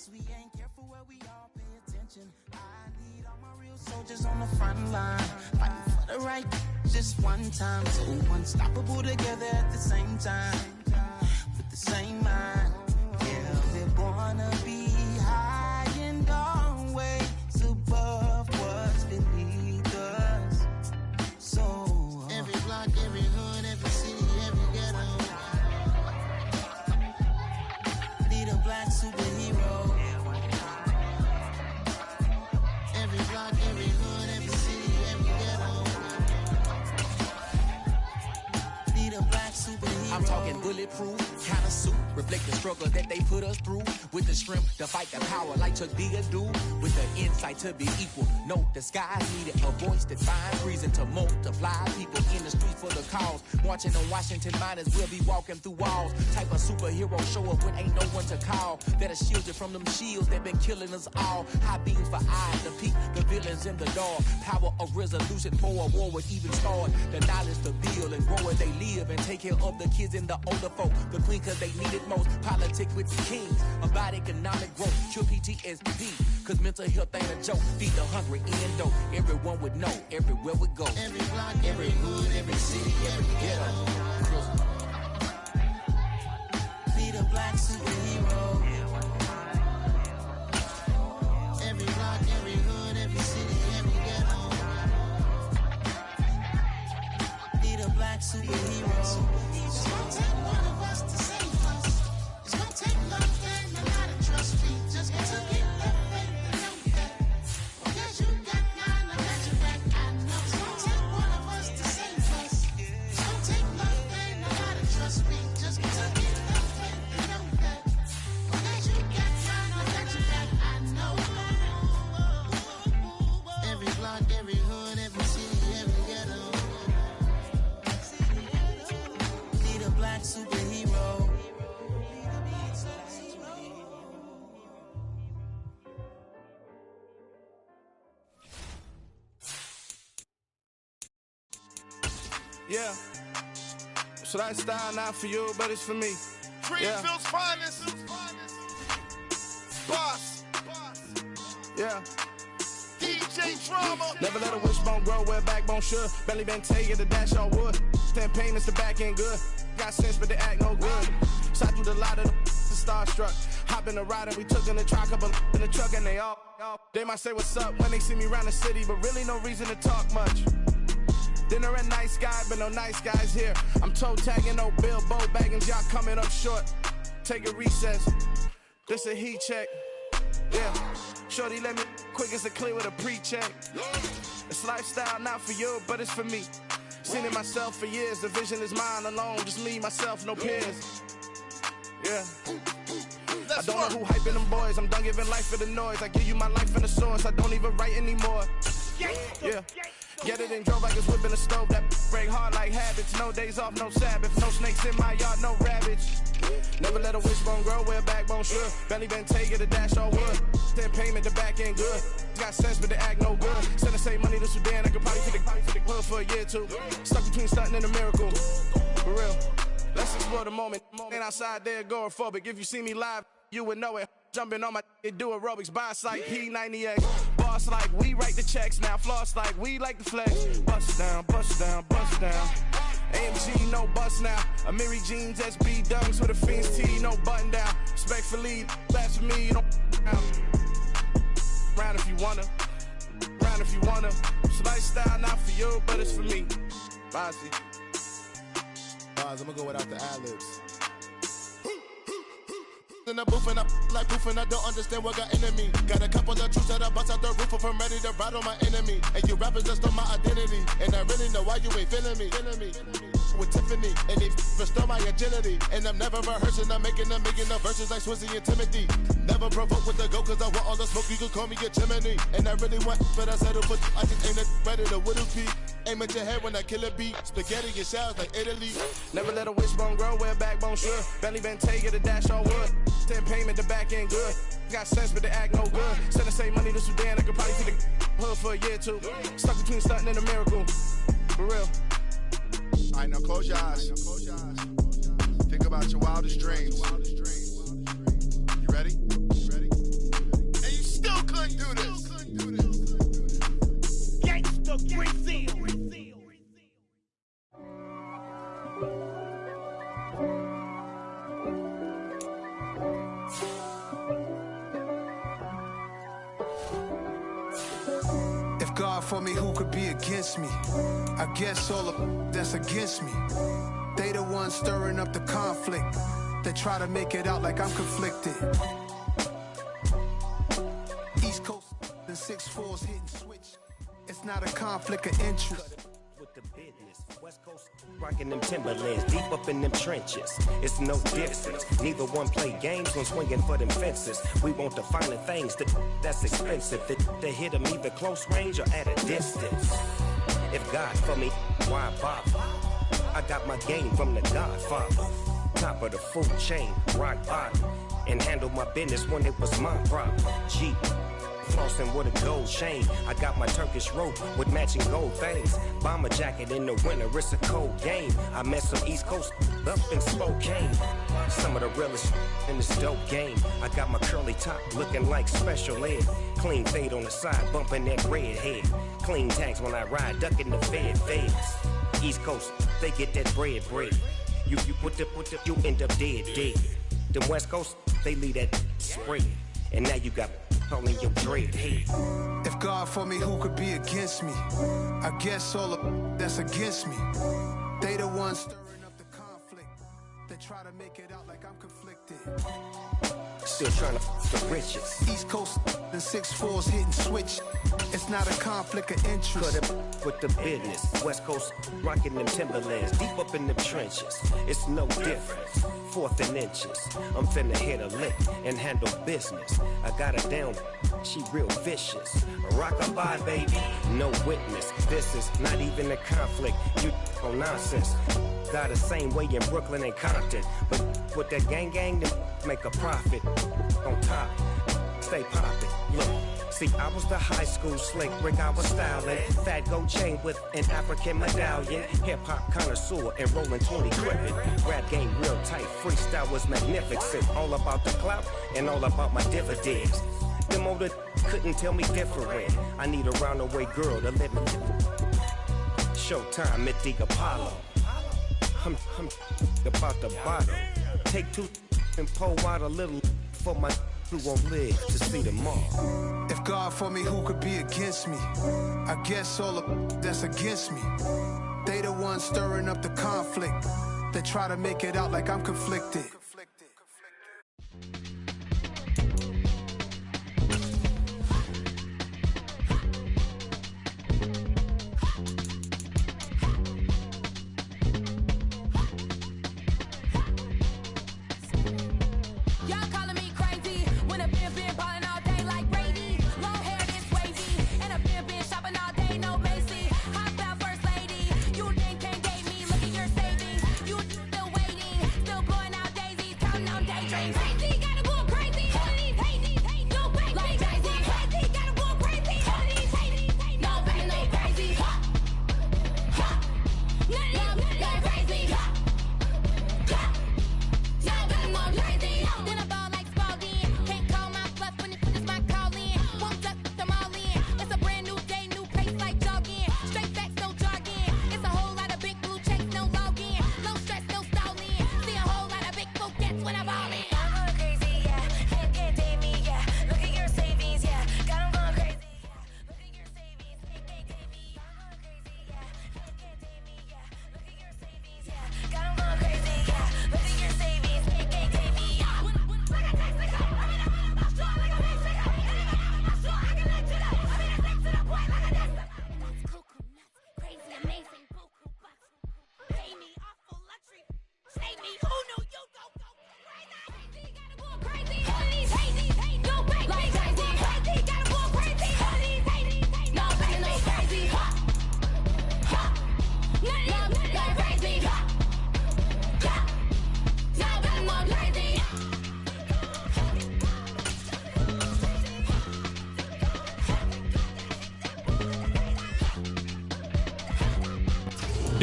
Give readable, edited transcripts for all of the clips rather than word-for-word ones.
Cause we ain't careful where we all pay attention. I need all my real soldiers on the front line, fighting for the right just one time. So unstoppable together at the same time, with the same mind. Yeah, we wanna be high and always above what's beneath us. So every block, every hood, every city, every ghetto need a black superhero. Every block, every hood, every city, every ghetto need a black superhero. I'm talking bulletproof kind of suit, reflect the struggle that they put us through, with the strength to fight the power like Chuck D do, with the insight to be equal. Note the skies needed a voice that finds reason to multiply. People in the streets for the cause, marching on Washington, might as well be walking through walls. Type of superhero show up when ain't no one to call, that'll shield you from them shields that been killing us all. High beams for eyes to peek the villains in the dark. Power of resolution for a war would even start. The knowledge to build and grow where they live and take care of the kids and the older folk. The queen cause they need it most. Politics with the kings about economic growth. Cure PTSD cause mental health ain't a joke. Feed the hungry in dope. Everyone would know everywhere we go. Every block, every hood, every city, every ghetto need a black superhero. Every block, every hood, every city, every ghetto need a black superhero. It's gonna take one of us to save us. It's gonna take love and a lot of trust. We just got to get that faith and know that. Because you got mine, I got your back. I know it's gonna take one of us to save us. It's gonna take love and a lot of trust. We just got to get that faith and know that. Because you got mine, I got your back. I know. Every block, every hood, every city, every ghetto need a black superhero. Yeah. So that style not for you, but it's for me. Greenfield's finest. Boss. Yeah. DJ Drama. Never let a wishbone grow where backbone should. Belly been taking the dash all wood. 10 payments, the back end good. Got sense, but they act no good. Shot through the lot of the starstruck. Hop in the ride and we took in the truck, couple in the truck and they all. They might say what's up when they see me around the city, but really no reason to talk much. Dinner and nice guy, but no nice guys here. I'm toe tagging, no Bilbo baggins, y'all coming up short. Take a recess. This a heat check. Yeah. Shorty let me quick as a clear with a pre-check. It's lifestyle not for you, but it's for me. Seen it myself for years. The vision is mine alone. Just me, myself, no peers. Yeah. I don't know who hyping them boys. I'm done giving life for the noise. I give you my life in the source. I don't even write anymore. Yeah. Get it and drove like it's whipping a stove. That break hard like habits. No days off, no Sabbath. No snakes in my yard, no rabbits. Never let a wishbone grow where backbone should. Belly been taking the dash all wood. 10 payment, the back end good. Got sense, but they act no good. Send the same money to Sudan. I could probably take the hood for a year or two. Stuck between stunting and a miracle. For real. Let's explore the moment. Ain't outside there agoraphobic. If you see me live, you would know it. Jumping on my do aerobics, boss like P90X. Boss like we write the checks now. Floss like we like the flex. Bust down, bust down, bust down. AMG, no bust now. Amiri jeans, SB dunks with a Fiends T, no button down. Respectfully, that's for me, you don't round if you wanna. Round if you wanna. It's lifestyle not for you, but it's for me. Bossy. I'm gonna go without the ad-libs. In the booth and I like proof and I don't understand what got into me. Got a couple of truths that I bust out the roof if I'm ready to ride on my enemy. And you rappers just stole my identity. And I really know why you ain't feeling me. With Tiffany, and they restore my agility. And I'm never rehearsing, I'm making a million of verses like Swizzy and Timothy. Never provoke with the go, cause I want all the smoke, you can call me a chimney. And I really want, but I settle for, I just ain't ready to whittle pea. Aim at your head when I kill a beat. Spaghetti and shells like Italy. Never let a wishbone grow where backbone should. Belly been taking the dash all wood. 10 payment, the back end good. Got sense, but they act no good. Send the same money to Sudan, I could probably see the hood for a year or two. Stuck between stunting and a miracle. For real. Alright, now close your eyes. Think about your wildest dreams. You ready? If God for me, who could be against me? I guess all of that's against me. They the ones stirring up the conflict. They try to make it out like I'm conflicted. East Coast and 6'4's hitting switch. It's not a conflict of interest. With the business, West Coast rocking them Timberlands, deep up in them trenches. It's no difference. Neither one play games when swinging for them fences. We want the finer things that's expensive. They hit them either close range or at a distance. If God for me, why bother? I got my game from the Godfather. Top of the food chain, rock bottom. And handle my business when it was my problem. Jeep. Flossing with a gold chain. I got my Turkish rope with matching gold things. Bomber jacket in the winter, it's a cold game. I met some East Coast up in Spokane. Some of the realest in this dope game. I got my curly top looking like special ed. Clean fade on the side, bumping that red head. Clean tags when I ride, ducking the feds. East Coast, they get that bread. You put the, you end up dead. Them West Coast, they leave that spread. And now you got all in your dread head. If God for me, who could be against me? I guess all of that's against me. They the ones stirring up the conflict. They try to make it out like I'm conflicted. Still trying to the riches. East Coast and 6'4's hitting switch. It's not a conflict of interest. Cut up with the business. West Coast rocking them Timberlands, deep up in them trenches. It's no difference. 4th and inches. I'm finna hit a lick and handle business. I got her down, she real vicious. Rock-a-bye, baby, no witness. This is not even a conflict. You on nonsense. Got the same way in Brooklyn and Compton. But with that gang, then make a profit. On top, stay poppin'. Look. See, I was the high school slick Rick, I was styling. Fat gold chain with an African medallion. Hip-hop connoisseur and rolling 20 crippin'. Rap game real tight, freestyle was magnificent. All about the clout and all about my dividends. Them older couldn't tell me different. I need a round-the-way girl to let me. Showtime at the Apollo. I'm about the bottom. Take 2 and pour out a little for my who won't live to see tomorrow. If God for me, who could be against me? I guess all of that's against me. They the ones stirring up the conflict. They try to make it out like I'm conflicted.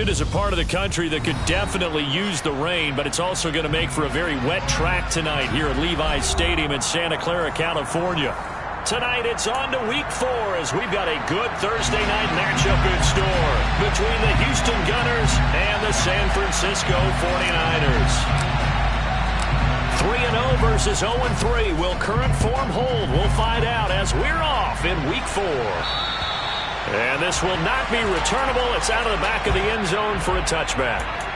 It is a part of the country that could definitely use the rain, but it's also going to make for a very wet track tonight here at Levi's Stadium in Santa Clara, California. Tonight it's on to Week 4 as we've got a good Thursday night matchup in store between the Houston Gunners and the San Francisco 49ers. 3-0 versus 0-3. Will current form hold? We'll find out as we're off in Week 4. And this will not be returnable. It's out of the back of the end zone for a touchback.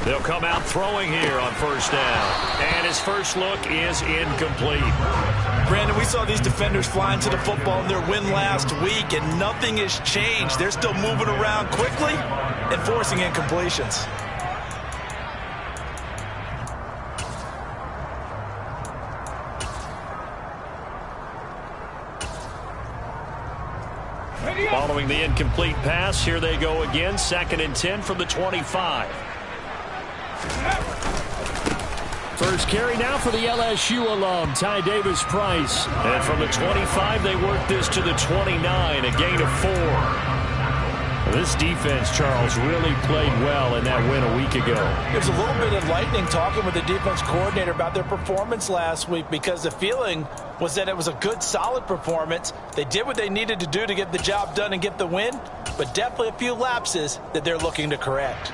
They'll come out throwing here on first down. And his first look is incomplete. Brandon, we saw these defenders flying to the football in their win last week, and nothing has changed. They're still moving around quickly and forcing incompletions. Following the incomplete pass, here they go again. 2nd and 10 from the 25. First carry now for the LSU alum, Ty Davis-Price. And from the 25, they work this to the 29, a gain of 4. This defense, Charles, really played well in that win a week ago. There's a little bit of lightning talking with the defense coordinator about their performance last week, because the feeling was that it was a good, solid performance. They did what they needed to do to get the job done and get the win, but definitely a few lapses that they're looking to correct.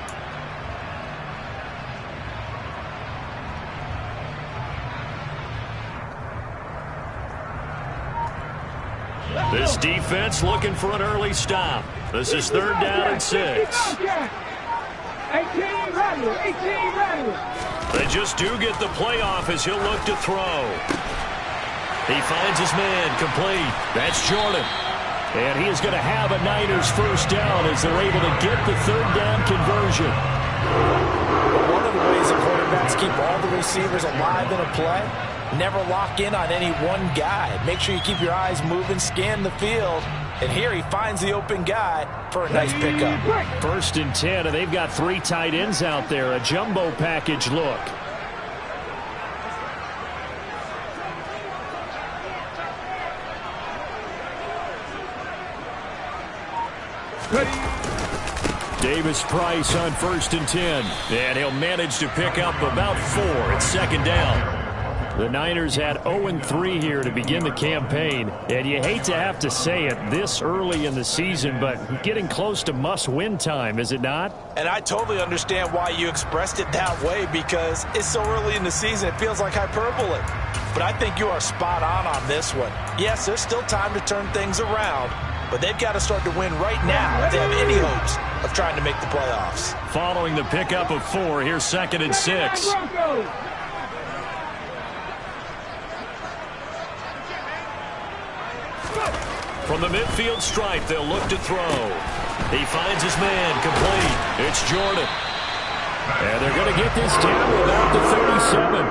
This defense looking for an early stop. This is 3rd down and 6. They just do get the playoff as he'll look to throw. He finds his man complete. That's Jordan. And he is going to have a Niners first down as they're able to get the 3rd down conversion. One of the ways that quarterbacks keep all the receivers alive in a play, never lock in on any one guy. Make sure you keep your eyes moving, scan the field. And here he finds the open guy for a nice pickup. 1st and 10, and they've got 3 tight ends out there. A jumbo package look. Davis-Price on 1st and 10. And he'll manage to pick up about 4 at 2nd down. The Niners had 0-3 here to begin the campaign, and you hate to have to say it this early in the season, but getting close to must-win time, is it not? And I totally understand why you expressed it that way, because it's so early in the season, it feels like hyperbole. But I think you are spot on this one. Yes, there's still time to turn things around, but they've got to start to win right now if they have any hopes of trying to make the playoffs. Following the pickup of 4, here's 2nd and 6. From the midfield stripe, they'll look to throw. He finds his man complete. It's Jordan. And they're going to get this down to about the 37.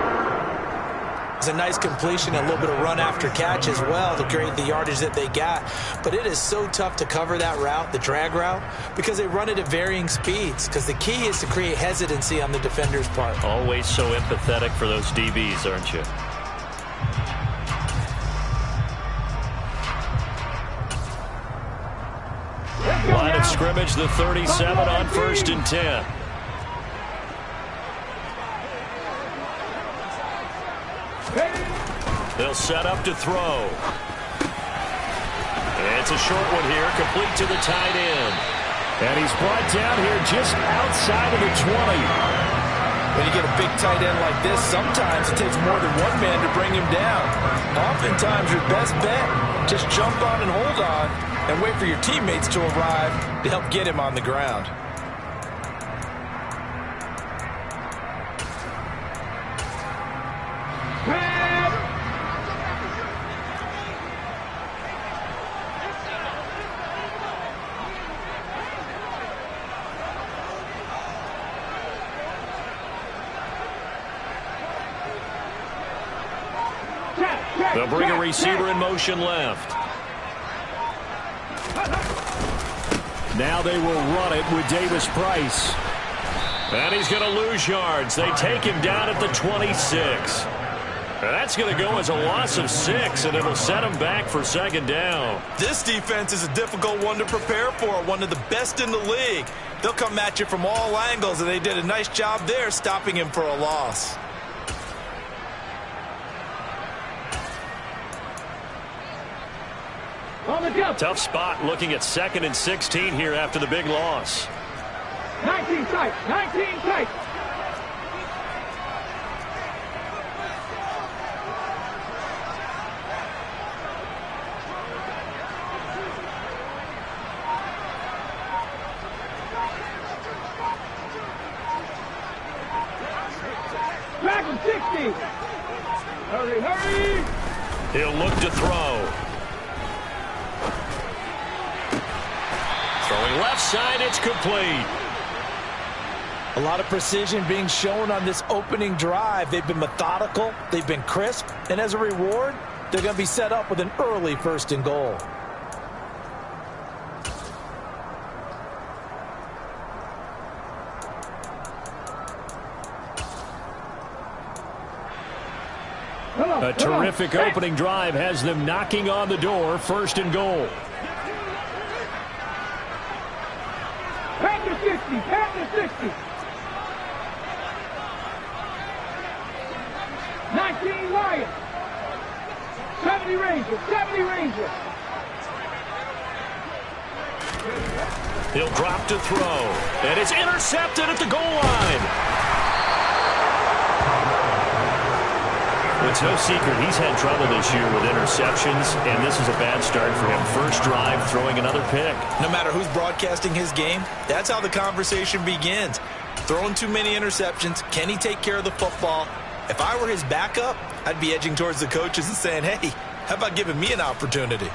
It's a nice completion, a little bit of run after catch as well to create the yardage that they got. But it is so tough to cover that route, the drag route, because they run it at varying speeds. Because the key is to create hesitancy on the defender's part. Always so empathetic for those DBs, aren't you? Line of scrimmage, the 37 on 1st and 10. They'll set up to throw. It's a short one here, complete to the tight end. And he's brought down here just outside of the 20. When you get a big tight end like this, sometimes it takes more than one man to bring him down. Oftentimes, your best bet, just jump on and hold on and wait for your teammates to arrive to help get him on the ground. They'll bring a receiver in motion left. Now they will run it with Davis-Price. And he's going to lose yards. They take him down at the 26. And that's going to go as a loss of 6, and it'll set him back for second down. This defense is a difficult one to prepare for, one of the best in the league. They'll come at you from all angles, and they did a nice job there stopping him for a loss. Tough spot looking at 2nd and 16 here after the big loss. 19 tight, 19 tight. Back him 60. Hurry, hurry. He'll look to throw. Throwing left side, it's complete. A lot of precision being shown on this opening drive. They've been methodical, they've been crisp, and as a reward, they're going to be set up with an early 1st and goal. A terrific opening drive has them knocking on the door, 1st and goal. Panther 60, Panther 60. 19 Lions. 70 Rangers, 70 Rangers. He'll drop to throw. And it's intercepted at the goal line. It's no secret he's had trouble this year with interceptions, and this is a bad start for him. 1st drive, throwing another pick. No matter who's broadcasting his game, that's how the conversation begins. Throwing too many interceptions, can he take care of the football? If I were his backup, I'd be edging towards the coaches and saying, hey, how about giving me an opportunity?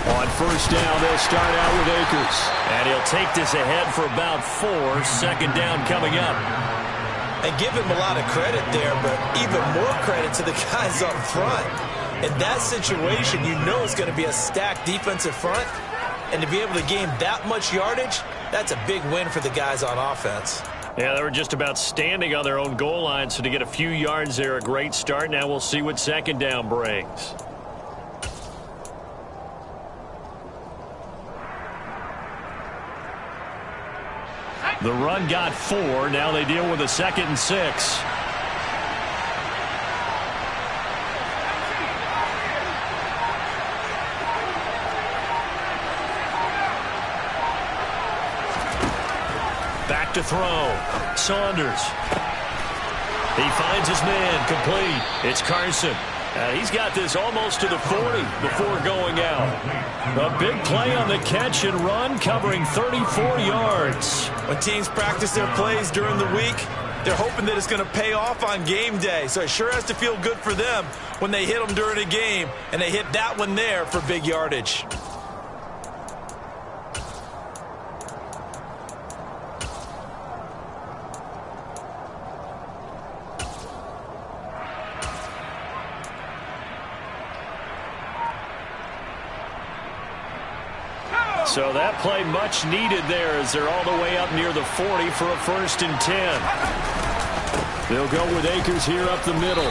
On 1st down, they'll start out with Akers. And he'll take this ahead for about 4. 2nd down coming up. And give him a lot of credit there, but even more credit to the guys up front. In that situation, you know it's going to be a stacked defensive front. And to be able to gain that much yardage, that's a big win for the guys on offense. Yeah, they were just about standing on their own goal line, so to get a few yards there, a great start. Now we'll see what 2nd down brings. The run got 4. Now they deal with a 2nd and 6. Back to throw. Saunders. He finds his man. Complete. It's Carson. He's got this almost to the 40 before going out. A big play on the catch and run, covering 34 yards. When teams practice their plays during the week, they're hoping that it's going to pay off on game day. So it sure has to feel good for them when they hit them during a game, and they hit that one there for big yardage. So that play much needed there as they're all the way up near the 40 for a 1st and 10. They'll go with Akers here up the middle.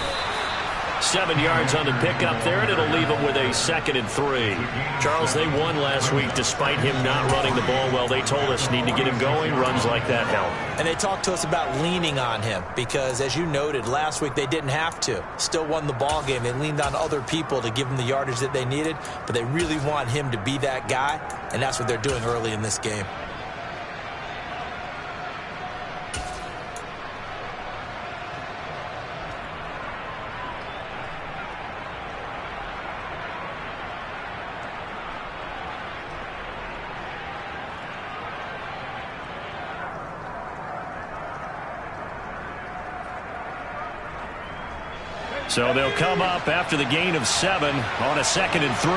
7 yards on the pickup there, and it'll leave them with a 2nd and 3. Charles, they won last week despite him not running the ball well. They told us need to get him going. Runs like that help. And they talked to us about leaning on him because, as you noted, last week they didn't have to. Still won the ball game. They leaned on other people to give them the yardage that they needed, but they really want him to be that guy, and that's what they're doing early in this game. So they'll come up after the gain of 7 on a 2nd and 3.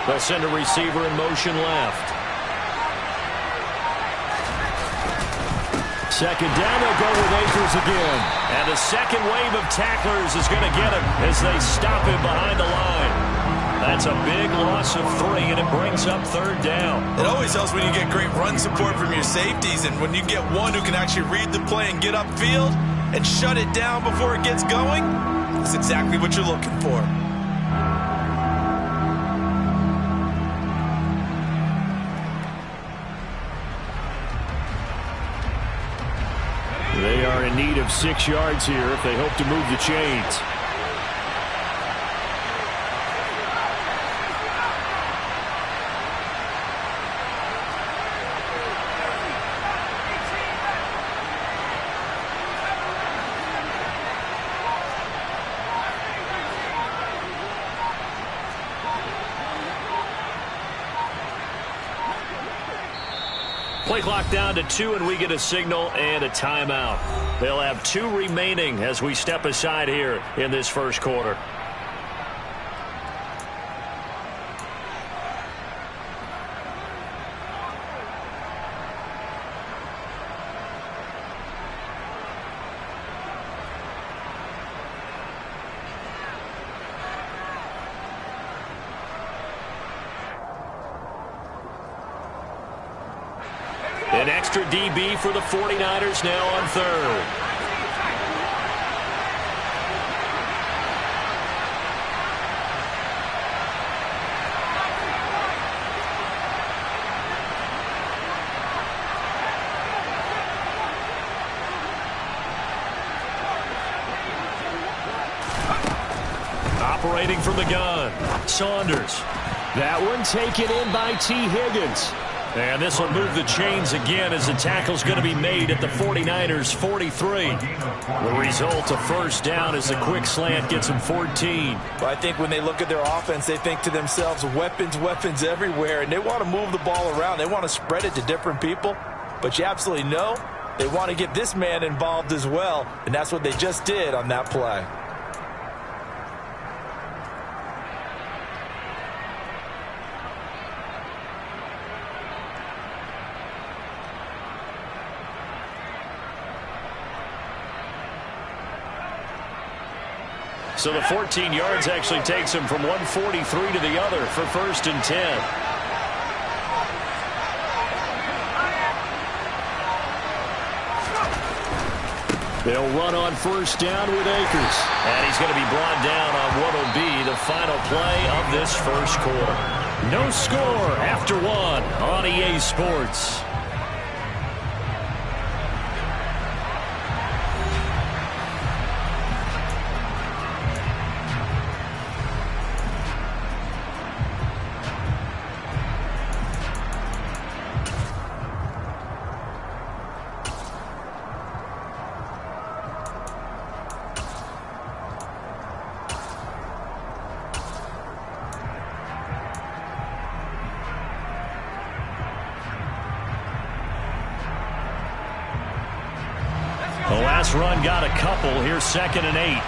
They'll send a receiver in motion left. 2nd down, they'll go with Akers again. And the second wave of tacklers is going to get him as they stop him behind the line. That's a big loss of 3, and it brings up 3rd down. It always helps when you get great run support from your safeties, and when you get one who can actually read the play and get upfield and shut it down before it gets going, that's exactly what you're looking for. They are in need of 6 yards here if they hope to move the chains. Play clock down to 2, and we get a signal and a timeout. They'll have 2 remaining as we step aside here in this first quarter. An extra DB for the 49ers now on 3rd. Operating from the gun, Saunders. That one taken in by T. Higgins. And this will move the chains again as the tackle's going to be made at the 49ers' 43. The result, a 1st down as the quick slant gets them 14. But I think when they look at their offense, they think to themselves, weapons, weapons everywhere, and they want to move the ball around. They want to spread it to different people. But you absolutely know they want to get this man involved as well, and that's what they just did on that play. So the 14 yards actually takes him from 143 to the other for 1st and 10. They'll run on 1st down with Akers. And he's going to be brought down on what will be the final play of this first quarter. No score after 1 on EA Sports. The last run got a couple. Here's 2nd and 8.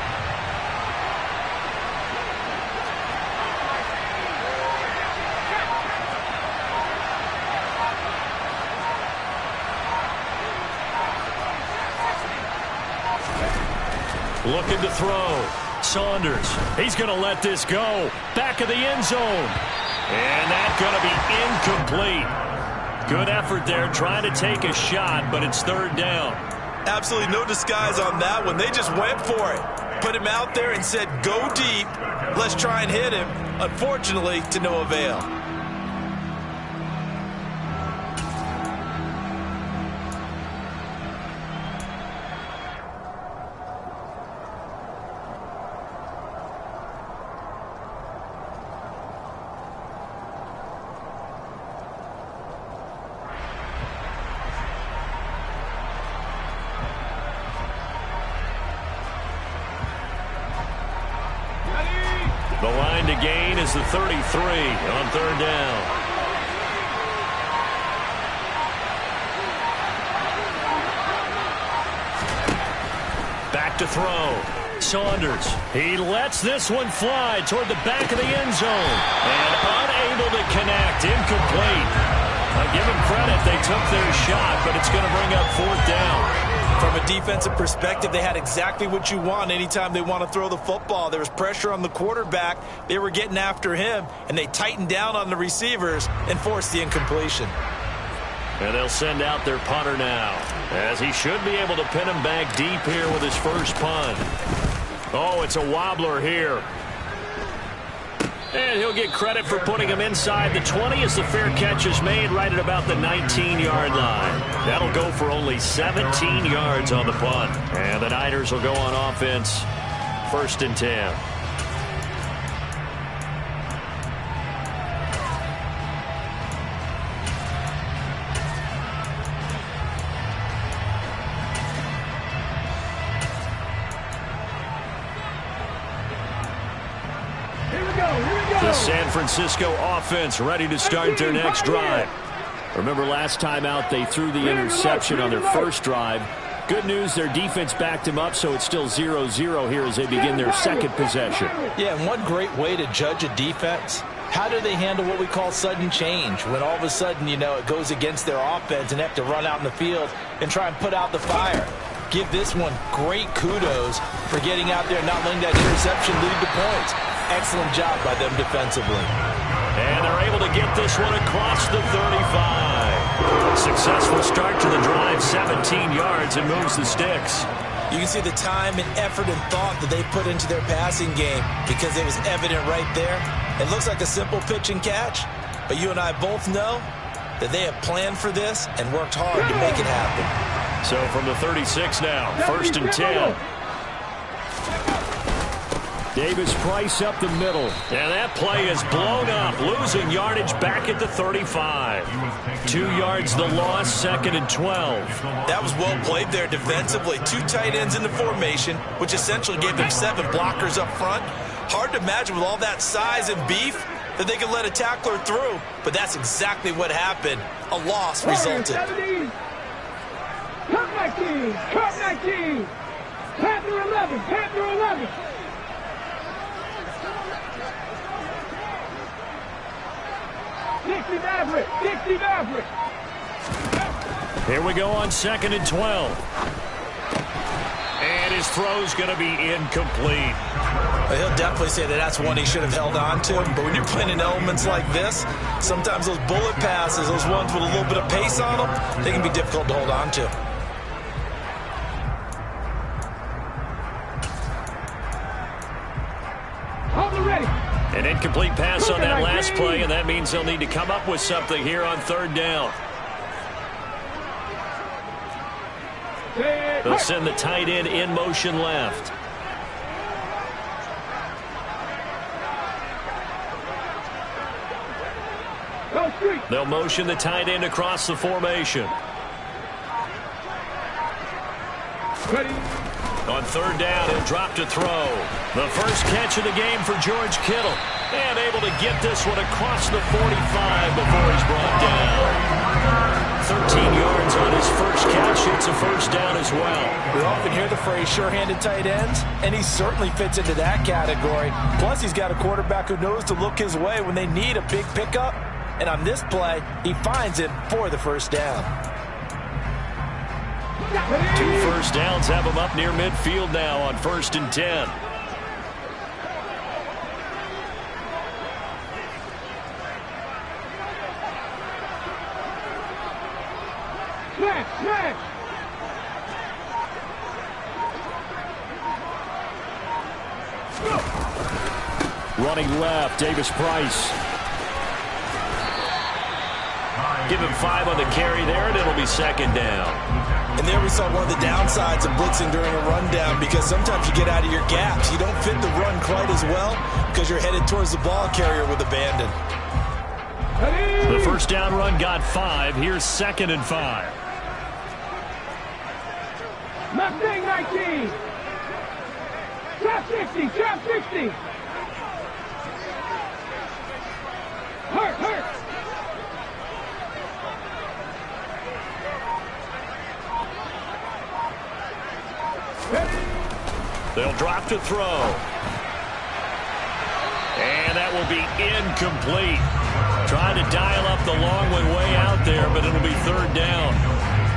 Looking to throw. Saunders. He's going to let this go. Back of the end zone. And that's going to be incomplete. Good effort there trying to take a shot, but it's 3rd down. Absolutely no disguise on that one. They just went for it. Put him out there and said, go deep. Let's try and hit him. Unfortunately, to no avail. The line to gain is the 33 on 3rd down. to throw. Saunders, he lets this one fly toward the back of the end zone. And unable to connect, incomplete. I give them credit, they took their shot, but it's going to bring up 4th down. From a defensive perspective, they had exactly what you want anytime they want to throw the football. There was pressure on the quarterback. They were getting after him, and they tightened down on the receivers and forced the incompletion. And they'll send out their punter now, as he should be able to pin him back deep here with his first punt. Oh, it's a wobbler here. And he'll get credit for putting him inside the 20 as the fair catch is made right at about the 19-yard line. That'll go for only 17 yards on the punt. And the Niners will go on offense, 1st and 10. The San Francisco offense ready to start their next drive. Remember last time out they threw the interception on their first drive. Good news, their defense backed him up, so it's still 0-0 here as they begin their second possession. Yeah, and one great way to judge a defense, how do they handle what we call sudden change? When all of a sudden, it goes against their offense and they have to run out in the field and try and put out the fire. Give this one great kudos for getting out there and not letting that interception lead to points. Excellent job by them defensively. And they're able to get this one across the 35. Successful start to the drive, 17 yards, and moves the sticks. You can see the time and effort and thought that they put into their passing game because it was evident right there. It looks like a simple pitch and catch, but you and I both know that they have planned for this and worked hard to make it happen. So from the 36 now, 1st and 10. Davis Price up the middle. And that play is blown up, losing yardage back at the 35. 2 yards the loss, 2nd and 12. That was well played there defensively. 2 tight ends in the formation, which essentially gave them 7 blockers up front. Hard to imagine with all that size and beef that they could let a tackler through, but that's exactly what happened. A loss resulted. Cut 19, cut 19. Panther 11, Panther 11. Dixie Maverick. Here we go on 2nd and 12. And his throw's going to be incomplete. Well, he'll definitely say that that's one he should have held on to. But when you're playing in elements like this, sometimes those bullet passes, those ones with a little bit of pace on them, they can be difficult to hold on to. An incomplete pass on that last play, and that means they'll need to come up with something here on 3rd down. They'll send the tight end in motion left. They'll motion the tight end across the formation. On 3rd down, he'll drop to throw. The first catch of the game for George Kittle. And able to get this one across the 45 before he's brought down. 13 yards on his first catch. It's a 1st down as well. We often hear the phrase sure-handed tight ends, and he certainly fits into that category. Plus, he's got a quarterback who knows to look his way when they need a big pickup. And on this play, he finds it for the 1st down. 2 first downs have him up near midfield now on 1st and 10. Smash! Running left, Davis Price. Give him 5 on the carry there, and it'll be 2nd down. And there we saw one of the downsides of blitzing during a rundown, because sometimes you get out of your gaps. You don't fit the run quite as well because you're headed towards the ball carrier with abandon. The 1st down run got 5. Here's 2nd and 5. Mustang 19. Trap 60, trap 60. Hurt. They'll drop to throw. And that will be incomplete. Trying to dial up the long one way out there, but it'll be third down.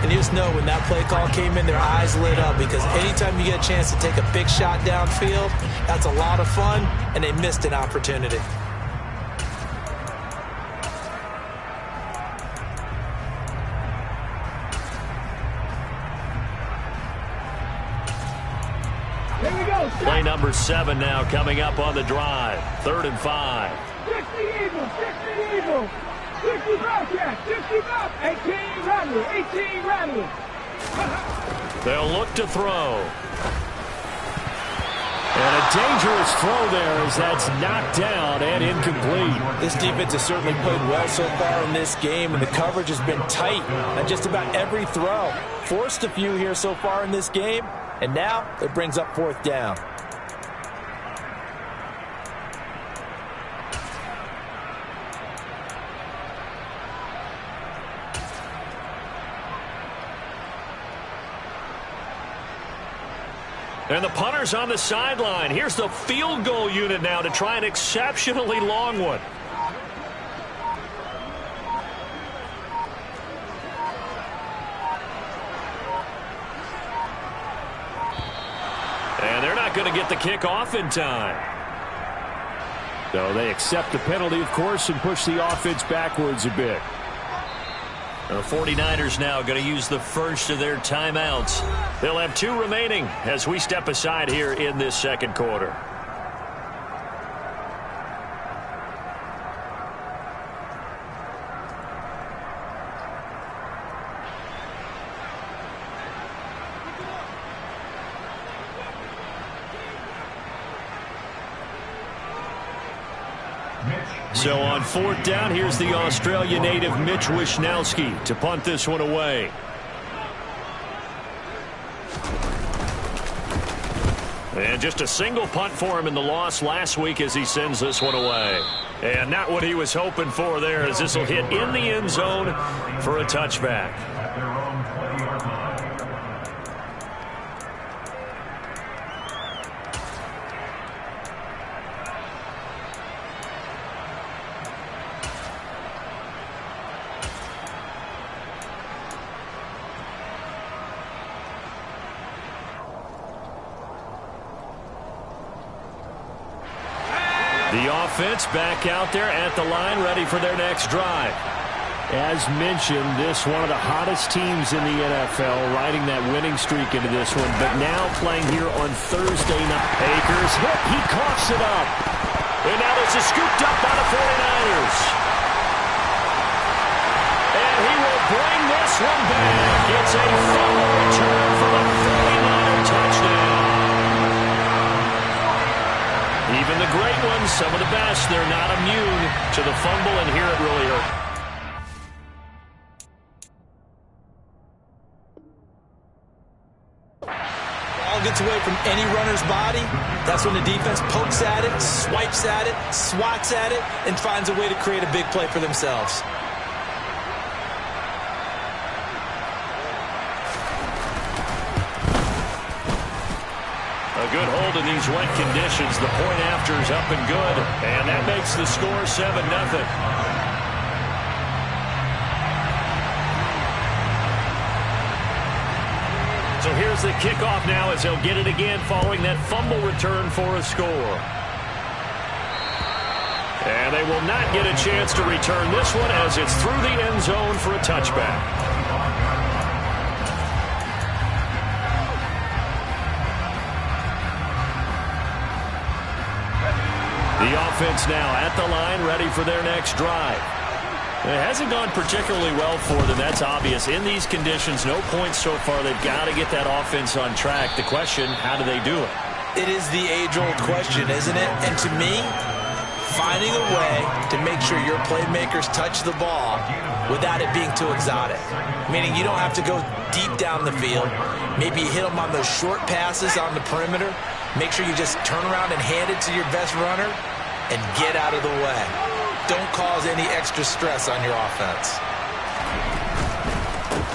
And you just know when that play call came in, their eyes lit up, because anytime you get a chance to take a big shot downfield, that's a lot of fun, and they missed an opportunity. Here we go. Play number 7 now coming up on the drive. 3rd and 5. 60 Eagles, 60 Eagles. 60 Bobcats, 60 Bobcats. 18 Rattlers, 18 Rattlers. They'll look to throw. And a dangerous throw there as that's knocked down and incomplete. This defense has certainly played well so far in this game, and the coverage has been tight on just about every throw. Forced a few here so far in this game, and now it brings up 4th down. And the punter's on the sideline. Here's the field goal unit now to try an exceptionally long one. And they're not going to get the kick off in time. So they accept the penalty, of course, and push the offense backwards a bit. The 49ers now going to use the first of their timeouts. They'll have 2 remaining as we step aside here in this second quarter. So on 4th down, here's the Australia native Mitch Wishnowsky to punt this one away. And just a single punt for him in the loss last week as he sends this one away. And not what he was hoping for there, as this will hit in the end zone for a touchback. The offense back out there at the line, ready for their next drive. As mentioned, this one of the hottest teams in the NFL, riding that winning streak into this one, but now playing here on Thursday night. Akers hit, he coughs it up. And now this is scooped up by the 49ers. And he will bring this one back. It's a fumble return for the 49er touchdown. Even the great ones, some of the best, they're not immune to the fumble, and here it really hurt. Ball gets away from any runner's body. That's when the defense pokes at it, swipes at it, swats at it, and finds a way to create a big play for themselves. A good hold in these wet conditions. The point after is up and good. And that makes the score 7-0. So here's the kickoff now as he'll get it again following that fumble return for a score. And they will not get a chance to return this one as it's through the end zone for a touchback. The offense now at the line, ready for their next drive. It hasn't gone particularly well for them, that's obvious. In these conditions, no points so far. They've got to get that offense on track. The question, how do they do it? It is the age-old question, isn't it? And to me, finding a way to make sure your playmakers touch the ball without it being too exotic. Meaning you don't have to go deep down the field. Maybe you hit them on those short passes on the perimeter. Make sure you just turn around and hand it to your best runner and get out of the way. Don't cause any extra stress on your offense.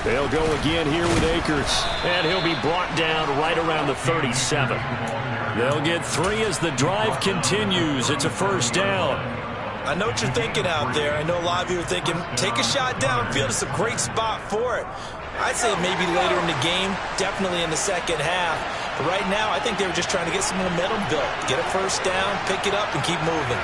They'll go again here with Akers, and he'll be brought down right around the 37. They'll get 3 as the drive continues. It's a first down. I know what you're thinking out there. I know a lot of you are thinking, take a shot downfield. It's a great spot for it. I'd say maybe later in the game, definitely in the second half. But right now, I think they were just trying to get some momentum built. Get a first down, pick it up, and keep moving.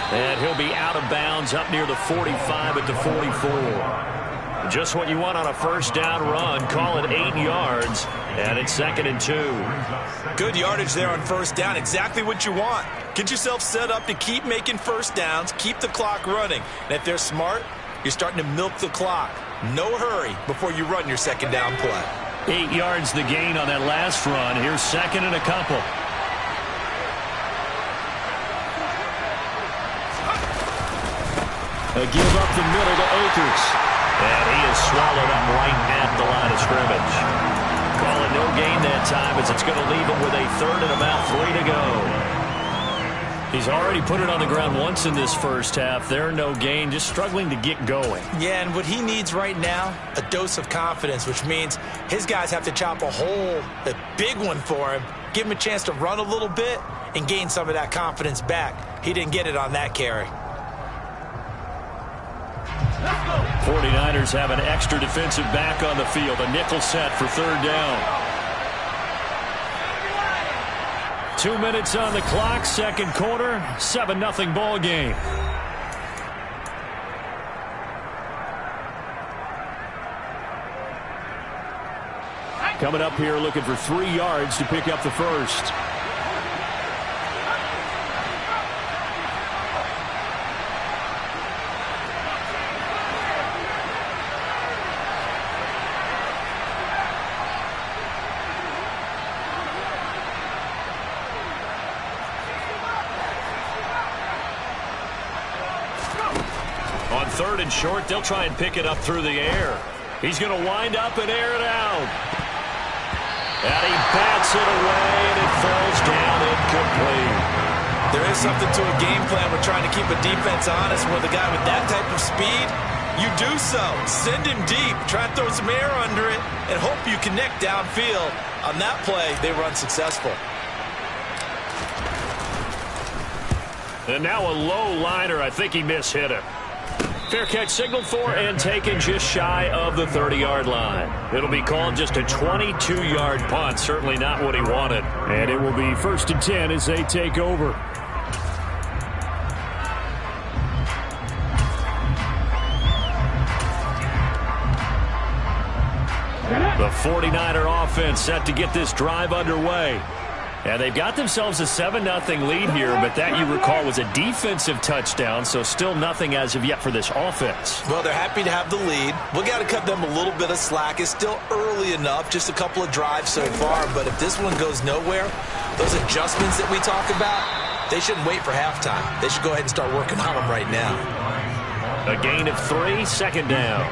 And he'll be out of bounds up near the 45 at the 44. Just what you want on a first down run. Call it 8 yards. And it's 2nd and 2. Good yardage there on first down. Exactly what you want. Get yourself set up to keep making first downs. Keep the clock running. And if they're smart, you're starting to milk the clock. No hurry before you run your second down play. 8 yards the gain on that last run. Here's 2nd and a couple. A give up the middle to Akers. And he is swallowed up right at the line of scrimmage. Call it no gain that time as it's going to leave him with a 3rd and about 3 to go. He's already put it on the ground once in this first half. There, no gain, just struggling to get going. Yeah, and what he needs right now, a dose of confidence, which means his guys have to chop a hole, a big one for him, give him a chance to run a little bit and gain some of that confidence back. He didn't get it on that carry. 49ers have an extra defensive back on the field. A nickel set for 3rd down. 2 minutes on the clock, second quarter, 7-0 ball game. Coming up here looking for 3 yards to pick up the first. On 3rd and short, they'll try and pick it up through the air. He's going to wind up and air it out. And he bats it away, and it falls down incomplete. There is something to a game plan with trying to keep a defense honest. With a guy with that type of speed, you do so. Send him deep. Try and throw some air under it and hope you connect downfield. On that play, they were unsuccessful. And now a low liner. I think he mishit it. Fair catch signaled for and taken just shy of the 30-yard line. It'll be called just a 22-yard punt. Certainly not what he wanted. And it will be 1st and 10 as they take over. The 49er offense set to get this drive underway. And they've got themselves a 7-0 lead here, but that, you recall, was a defensive touchdown, so still nothing as of yet for this offense. Well, they're happy to have the lead. We got to cut them a little bit of slack. It's still early enough, just a couple of drives so far, but if this one goes nowhere, those adjustments that we talk about, they shouldn't wait for halftime. They should go ahead and start working on them right now. A gain of 3, 2nd down.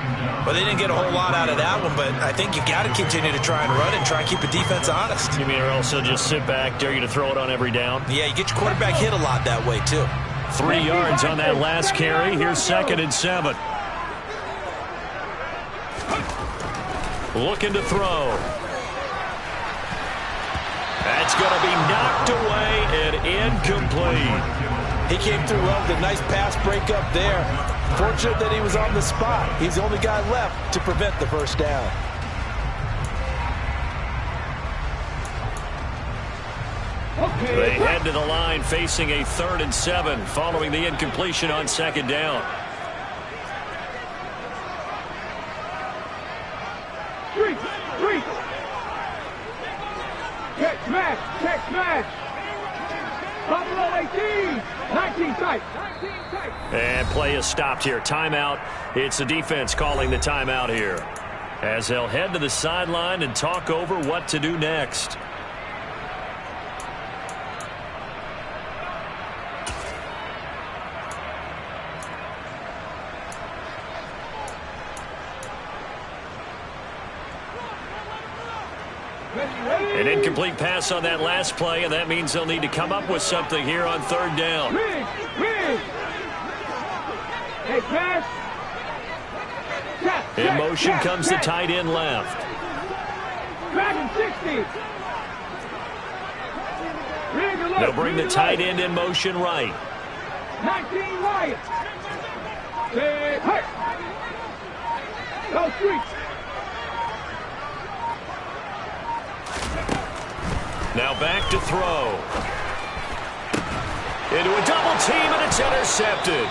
Well, they didn't get a whole lot out of that one, but I think you got to continue to try and run and try and keep the defense honest. You mean or else they'll just sit back, dare you to throw it on every down? Yeah, you get your quarterback hit a lot that way, too. 3 yards on that last carry. Here's 2nd and 7. Looking to throw. That's going to be knocked away and incomplete. He came through well with a nice pass breakup there. Fortunate that he was on the spot. He's the only guy left to prevent the first down. They head to the line facing a 3rd and 7 following the incompletion on 2nd down. Three. Check smash. Buffalo 18, 19 tight. And play is stopped here. Timeout. It's the defense calling the timeout here, as they'll head to the sideline and talk over what to do next. An incomplete pass on that last play, and that means they'll need to come up with something here on third down. Hey, pass. In motion comes the tight end left. Dragon 60. They'll bring the tight end in motion right. 19 Wyatt. Say, hey. Go streets. Now back to throw. Into a double team, and it's intercepted.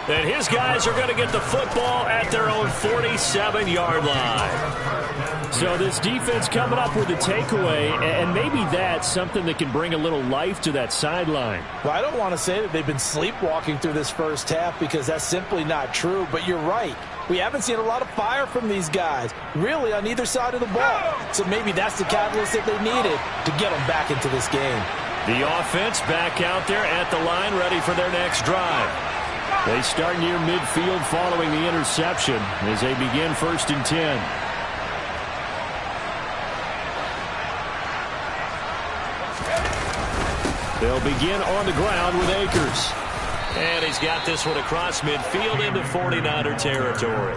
And his guys are going to get the football at their own 47-yard line. So this defense coming up with a takeaway, and maybe that's something that can bring a little life to that sideline. Well, I don't want to say that they've been sleepwalking through this first half because that's simply not true, but you're right. We haven't seen a lot of fire from these guys, really, on either side of the ball. So maybe that's the catalyst that they needed to get them back into this game. The offense back out there at the line, ready for their next drive. They start near midfield following the interception as they begin 1st and 10. They'll begin on the ground with Akers. And he's got this one across midfield into 49er territory.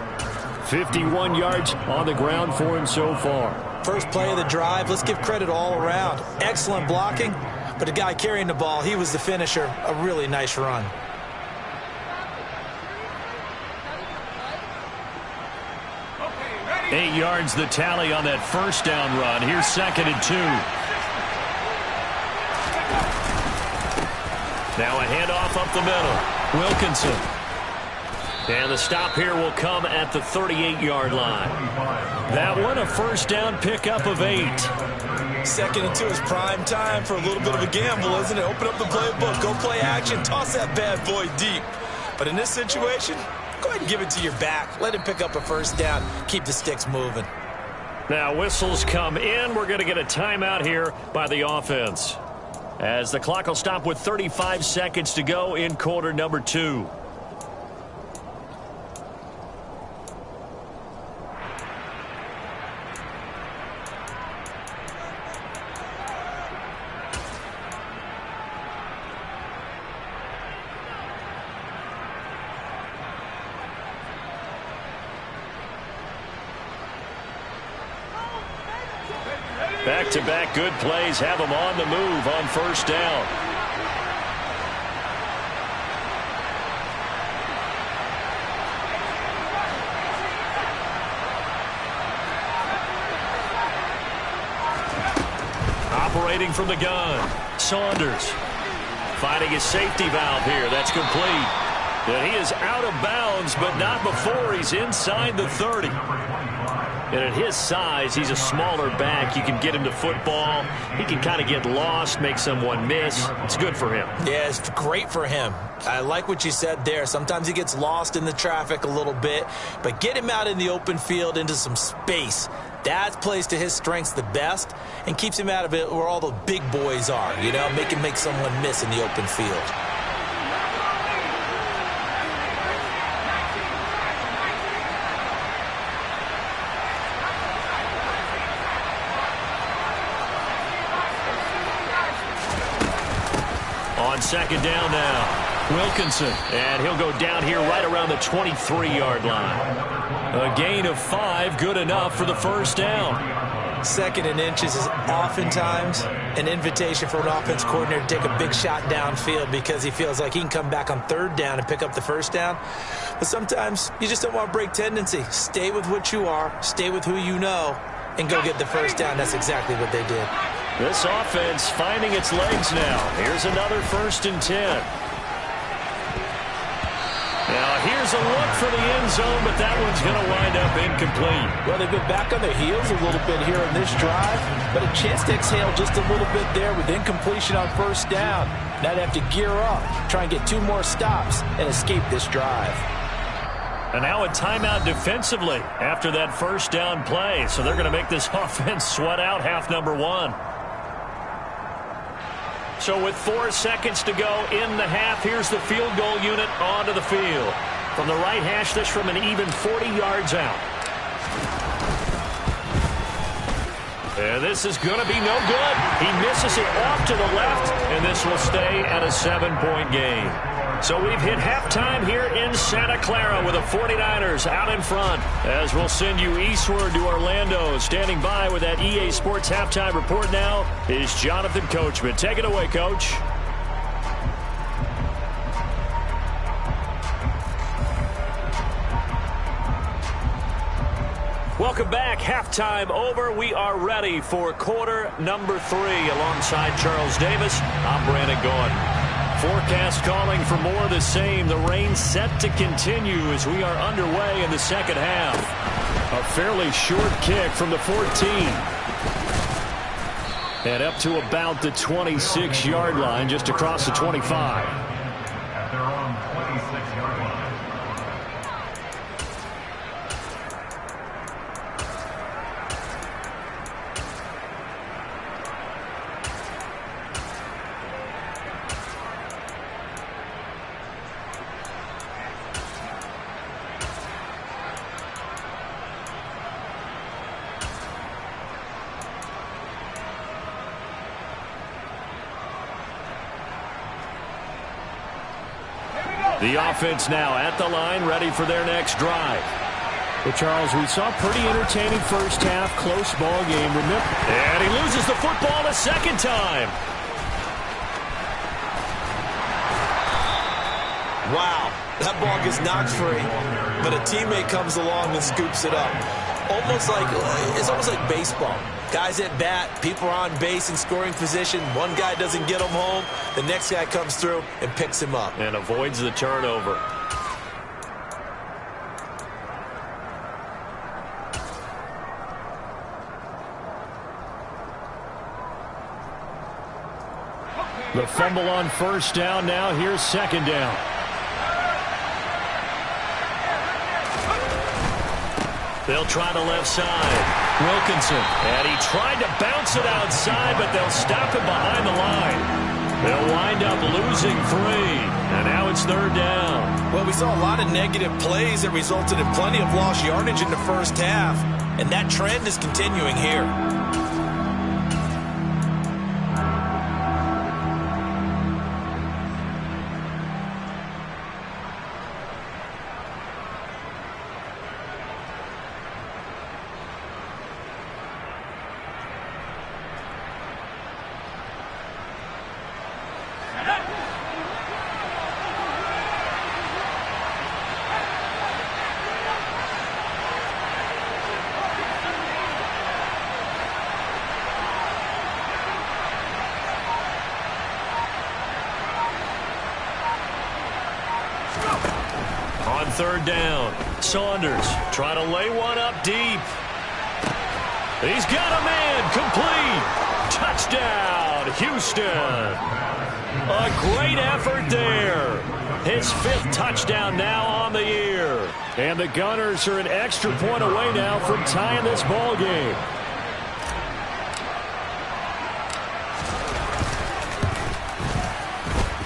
51 yards on the ground for him so far. First play of the drive, let's give credit all around. Excellent blocking, but the guy carrying the ball, he was the finisher. A really nice run. Okay, 8 yards the tally on that first down run. Here's 2nd and 2. Now a handoff up the middle. Wilkinson. And the stop here will come at the 38-yard line. That one a first down pickup of 8. 2nd and 2 is prime time for a little bit of a gamble, isn't it? Open up the playbook, go play action, toss that bad boy deep. But in this situation, go ahead and give it to your back. Let him pick up a first down. Keep the sticks moving. Now whistles come in. We're going to get a timeout here by the offense, as the clock will stop with 35 seconds to go in quarter number 2. Back-to-back good plays have them on the move on first down. Operating from the gun, Saunders finding his safety valve here. That's complete. And he is out of bounds, but not before he's inside the 30. And at his size, he's a smaller back. You can get him to football. He can kind of get lost, make someone miss. It's good for him. Yeah, it's great for him. I like what you said there. Sometimes he gets lost in the traffic a little bit, but get him out in the open field into some space. That plays to his strengths the best and keeps him out of it where all the big boys are, you know, make him make someone miss in the open field. On second down now, Wilkinson, and he'll go down here right around the 23-yard line. A gain of 5, good enough for the first down. 2nd and inches is oftentimes an invitation for an offense coordinator to take a big shot downfield because he feels like he can come back on 3rd down and pick up the first down. But sometimes you just don't want to break tendency. Stay with what you are, stay with who you know, and go get the first down. That's exactly what they did. This offense finding its legs now. Here's another 1st and 10. Now here's a look for the end zone, but that one's going to wind up incomplete. Well, they've been back on their heels a little bit here in this drive, but a chance to exhale just a little bit there with incompletion on first down. Now they have to gear up, try and get 2 more stops, and escape this drive. And now a timeout defensively after that first down play. So they're going to make this offense sweat out half number 1. So with 4 seconds to go in the half, here's the field goal unit onto the field. From the right hash, this from an even 40 yards out. And this is going to be no good. He misses it off to the left, and this will stay at a 7-point game. So we've hit halftime here in Santa Clara with the 49ers out in front. As we'll send you eastward to Orlando. Standing by with that EA Sports halftime report now is Jonathan Coachman. Take it away, Coach. Welcome back. Halftime over. We are ready for quarter number 3. Alongside Charles Davis, I'm Brandon Gordon. Forecast calling for more of the same. The rain set to continue as we are underway in the second half. A fairly short kick from the 14. And up to about the 26-yard line, just across the 25. At their own 26-yard line. The offense now at the line, ready for their next drive. Well, Charles, we saw a pretty entertaining first half, close ball game. Remember, and he loses the football a second time. Wow, that ball gets knocked free, but a teammate comes along and scoops it up. It's almost like baseball. Guys at bat, people are on base in scoring position. One guy doesn't get him home. The next guy comes through and picks him up. And avoids the turnover. The fumble on first down now. Here's second down. They'll try the left side. Wilkinson. And he tried to bounce it outside, but they'll stop him behind the line. They'll wind up losing 3. And now it's third down. Well, we saw a lot of negative plays that resulted in plenty of lost yardage in the first half. And that trend is continuing here. Third down. Saunders trying to lay one up deep. He's got a man. Complete. Touchdown, Houston. A great effort there. His 5th touchdown now on the year. And the Gunners are an extra point away now from tying this ball game.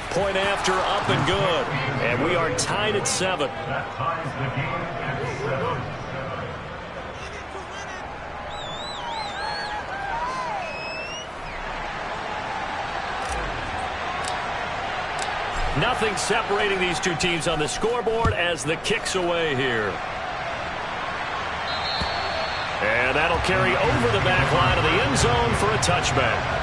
Point after, up and good. And we are tied at 7. That ties the game at 7. Nothing separating these two teams on the scoreboard as the kick's away here. And that'll carry over the back line of the end zone for a touchback.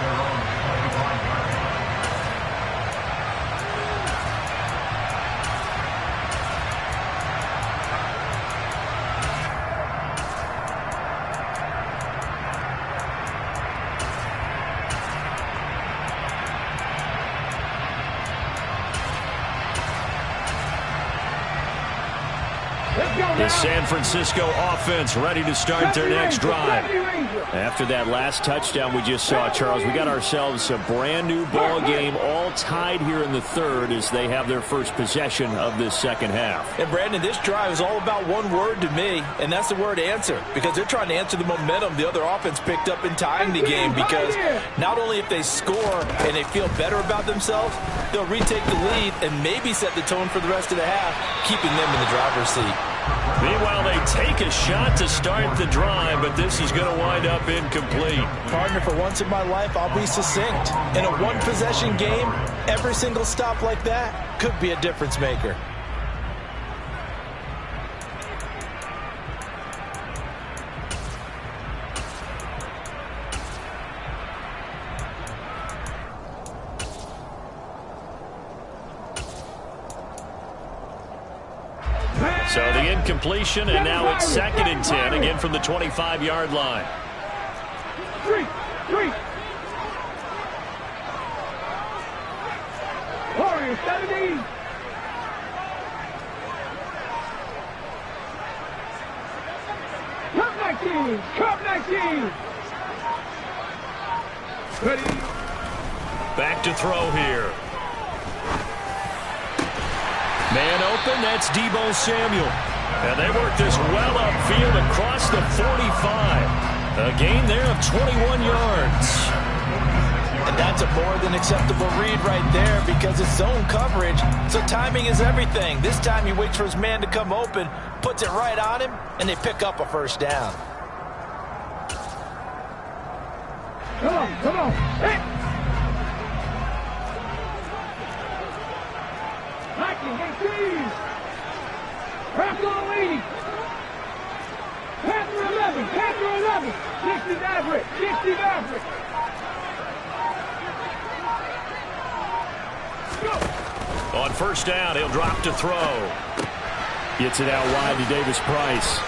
The San Francisco offense ready to start their next drive. After that last touchdown we just saw, Charles, we got ourselves a brand new ball game, all tied here in the third as they have their first possession of this second half. And Brandon, this drive is all about one word to me, and that's the word answer, because they're trying to answer the momentum the other offense picked up in tying the game, because not only if they score and they feel better about themselves, they'll retake the lead and maybe set the tone for the rest of the half, keeping them in the driver's seat. Meanwhile, they take a shot to start the drive, but this is going to wind up incomplete. Partner, for once in my life, I'll be succinct. In a one-possession game, every single stop like that could be a difference maker. So the incompletion, and now it's 2nd and 10, again from the 25-yard line. Three. Warriors 70. Cup 19. Ready. Back to throw here. Man open, that's Deebo Samuel. And they work this well upfield across the 45. A gain there of 21 yards. And that's a more than acceptable read right there because it's zone coverage. So timing is everything. This time he waits for his man to come open, puts it right on him, and they pick up a first down. Come on. Hey. 19, Panther leading. Panther 11. 60 Maverick. Go. On first down, he'll drop to throw. Gets it out wide to Davis Price.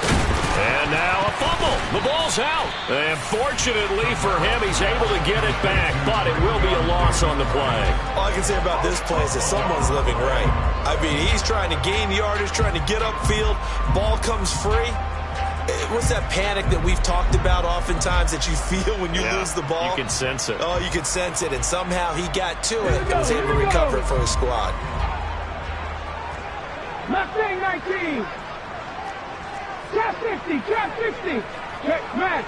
And now a fumble. The ball's out. And fortunately for him, he's able to get it back, but it will be a loss on the play. All I can say about this play is that someone's living right. I mean, he's trying to gain yardage, trying to get upfield. Ball comes free. What's that panic that we've talked about oftentimes that you feel when you lose the ball? You can sense it. Oh, you can sense it. And somehow he got to it and was able to recover it for his squad. Mustang 19. Trap 60. Check match.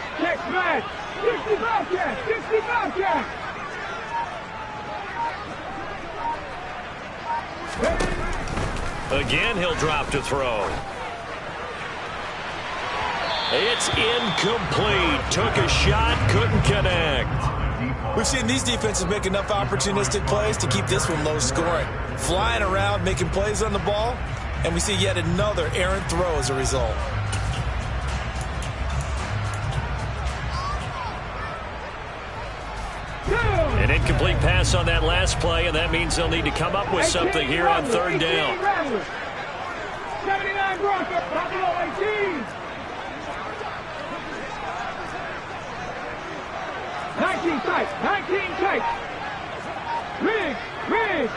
60 Bobcat. Again, he'll drop to throw. It's incomplete. Took a shot, couldn't connect. We've seen these defenses make enough opportunistic plays to keep this one low scoring. Flying around, making plays on the ball, and we see yet another errant throw as a result. An incomplete pass on that last play, and that means they'll need to come up with something here on third down. 79 Broncos, Buffalo 18. 19 tight. Riggs.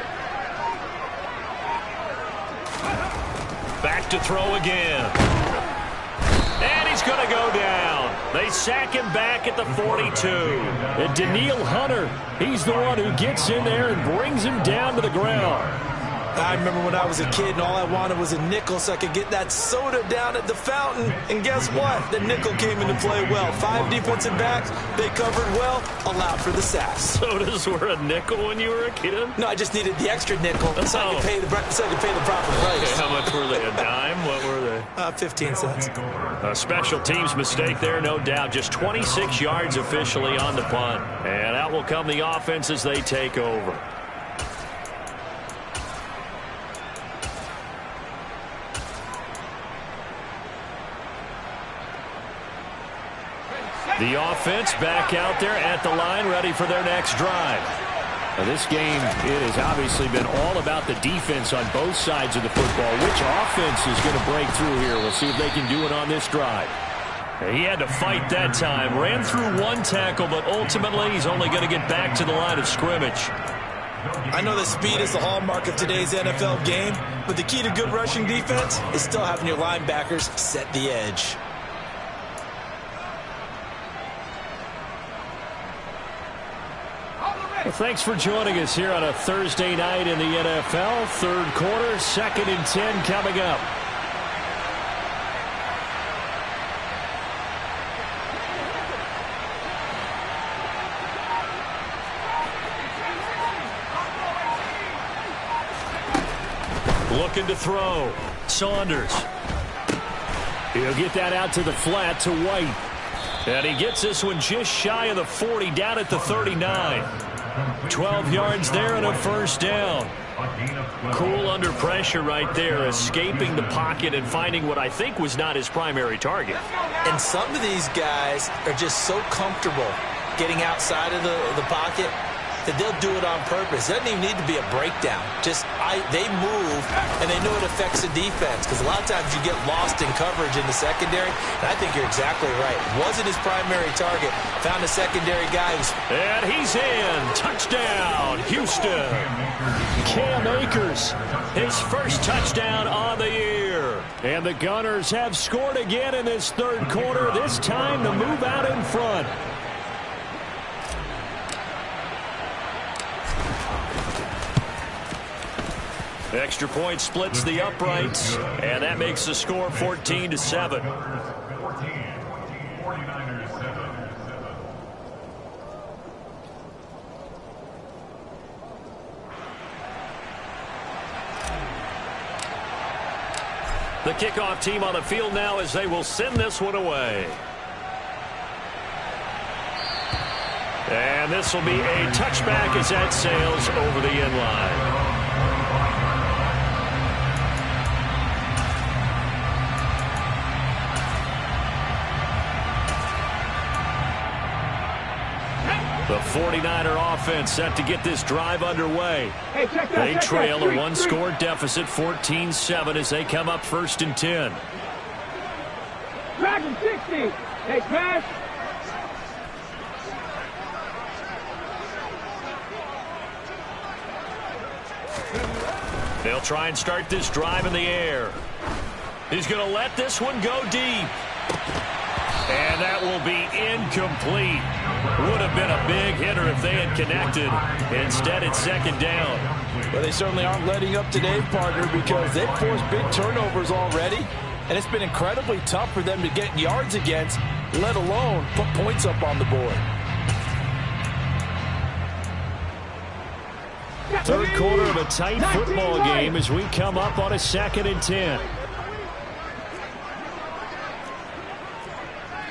Back to throw again. And he's going to go down. They sack him back at the 42. And Daniil Hunter, he's the one who gets in there and brings him down to the ground. I remember when I was a kid and all I wanted was a nickel so I could get that soda down at the fountain. And guess what? The nickel came into play well. 5 defensive backs, they covered well, allowed for the sacks. Sodas were a nickel when you were a kid? No, I just needed the extra nickel so I could pay the proper price. Okay, how much were they? A dime? What were they? 15 cents. A special teams mistake there, no doubt. Just 26 yards officially on the punt. And out will come the offense as they take over. The offense back out there at the line, ready for their next drive. Now this game, it has obviously been all about the defense on both sides of the football. Which offense is going to break through here? We'll see if they can do it on this drive. He had to fight that time. Ran through one tackle, but ultimately he's only going to get back to the line of scrimmage. I know that speed is the hallmark of today's NFL game, but the key to good rushing defense is still having your linebackers set the edge. Well, thanks for joining us here on a Thursday night in the NFL. Third quarter, 2nd and 10 coming up. Looking to throw. Saunders. He'll get that out to the flat to White. And he gets this one just shy of the 40, down at the 39. 12 yards there and a first down. Cool under pressure right there, escaping the pocket and finding what I think was not his primary target. And some of these guys are just so comfortable getting outside of the pocket that they'll do it on purpose. It doesn't even need to be a breakdown. They move, and they know it affects the defense, because a lot of times you get lost in coverage in the secondary, and I think you're exactly right. Wasn't his primary target. Found a secondary guy who's... And he's in. Touchdown, Houston. Cam Akers, his first touchdown on the year. And the Gunners have scored again in this third quarter, this time to move out in front. Extra point splits the uprights, and that makes the score 14-7. The kickoff team on the field now as they will send this one away. And this will be a touchback as that sails over the end line. The 49er offense set to get this drive underway. They trail a one-score deficit, 14-7, as they come up 1st and 10. Back and 60. Hey, pass. They'll try and start this drive in the air. He's going to let this one go deep. And that will be incomplete. Would have been a big hitter if they had connected. Instead, it's 2nd down. Well, they certainly aren't letting up today, partner, because they've forced big turnovers already. And it's been incredibly tough for them to get yards against, let alone put points up on the board. Third quarter of a tight football game as we come up on a 2nd and 10.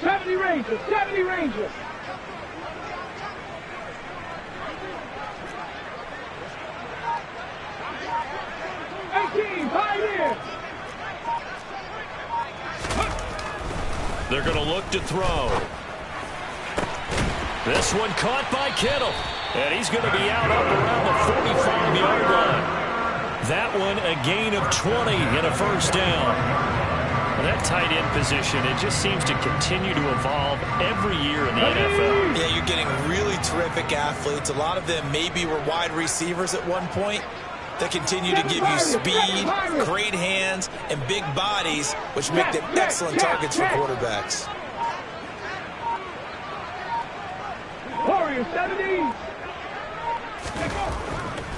70 Rangers, 70 Rangers. They're going to look to throw. This one caught by Kittle. And he's going to be out up around the 45-yard line. That one a gain of 20 and a first down. Well, that tight end position, it just seems to continue to evolve every year in the NFL. Yeah, you're getting really terrific athletes. A lot of them maybe were wide receivers at one point. That continue to give you speed, great hands, and big bodies, which make them excellent targets for quarterbacks. Warriors 70.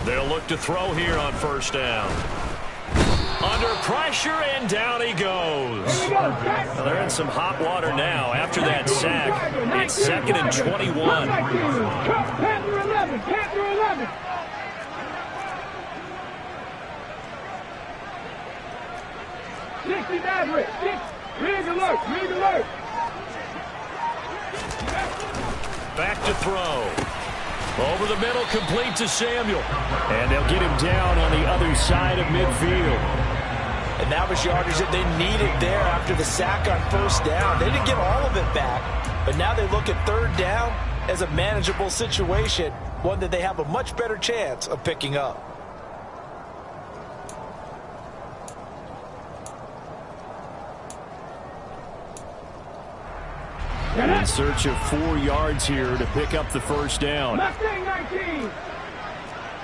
They'll look to throw here on first down. Under pressure, and down he goes. Well, they're in some hot water now after that sack. It's 2nd and 21. Panther 11, Panther 11. Rig alert, rig alert. Back to throw. Over the middle, complete to Samuel. And they'll get him down on the other side of midfield. And that was yardage that they needed there after the sack on first down. They didn't get all of it back, but now they look at third down as a manageable situation, one that they have a much better chance of picking up. In search of 4 yards here to pick up the first down. Mustang 19.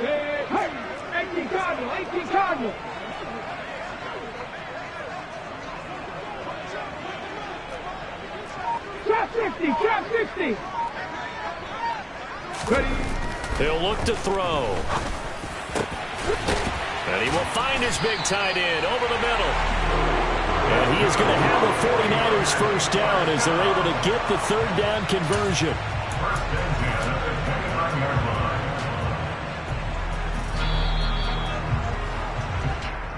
18 Cardinal, 18 Cardinal. Trap 60, trap 60. Ready. He'll look to throw. And he will find his big tight end over the middle. And he is going to have the 49ers first down as they're able to get the third down conversion.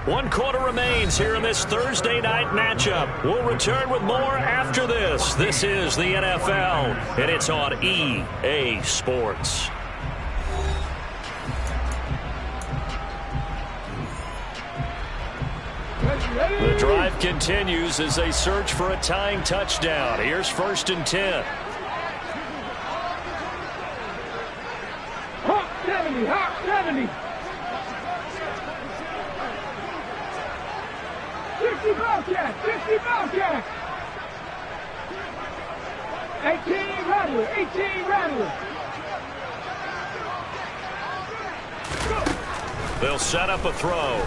1 quarter remains here in this Thursday night matchup. We'll return with more after this. This is the NFL, and it's on EA Sports. The drive continues as they search for a tying touchdown. Here's 1st and 10. Hawk 70, Hawk 70. 50 Bobcat, 50 Bobcat. 18 Rattler, 18 Rattler. They'll set up a throw.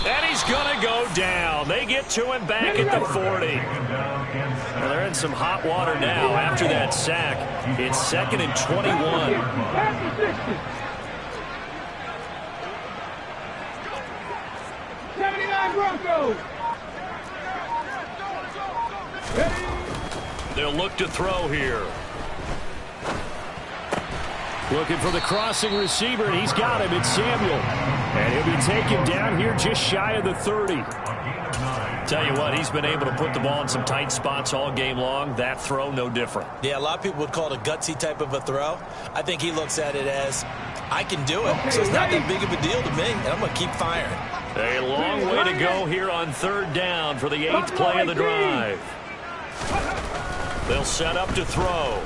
And he's going to go down. They get to him back at the 40. Well, they're in some hot water now after that sack. It's 2nd and 21. 79 Broncos. They'll look to throw here. Looking for the crossing receiver, and he's got him. It's Samuel. And he'll be taken down here just shy of the 30. Tell you what, he's been able to put the ball in some tight spots all game long. That throw, no different. Yeah, a lot of people would call it a gutsy type of a throw. I think he looks at it as, I can do it, so it's not that big of a deal to me, and I'm going to keep firing. A long way to go here on 3rd down for the 8th play of the drive. They'll set up to throw.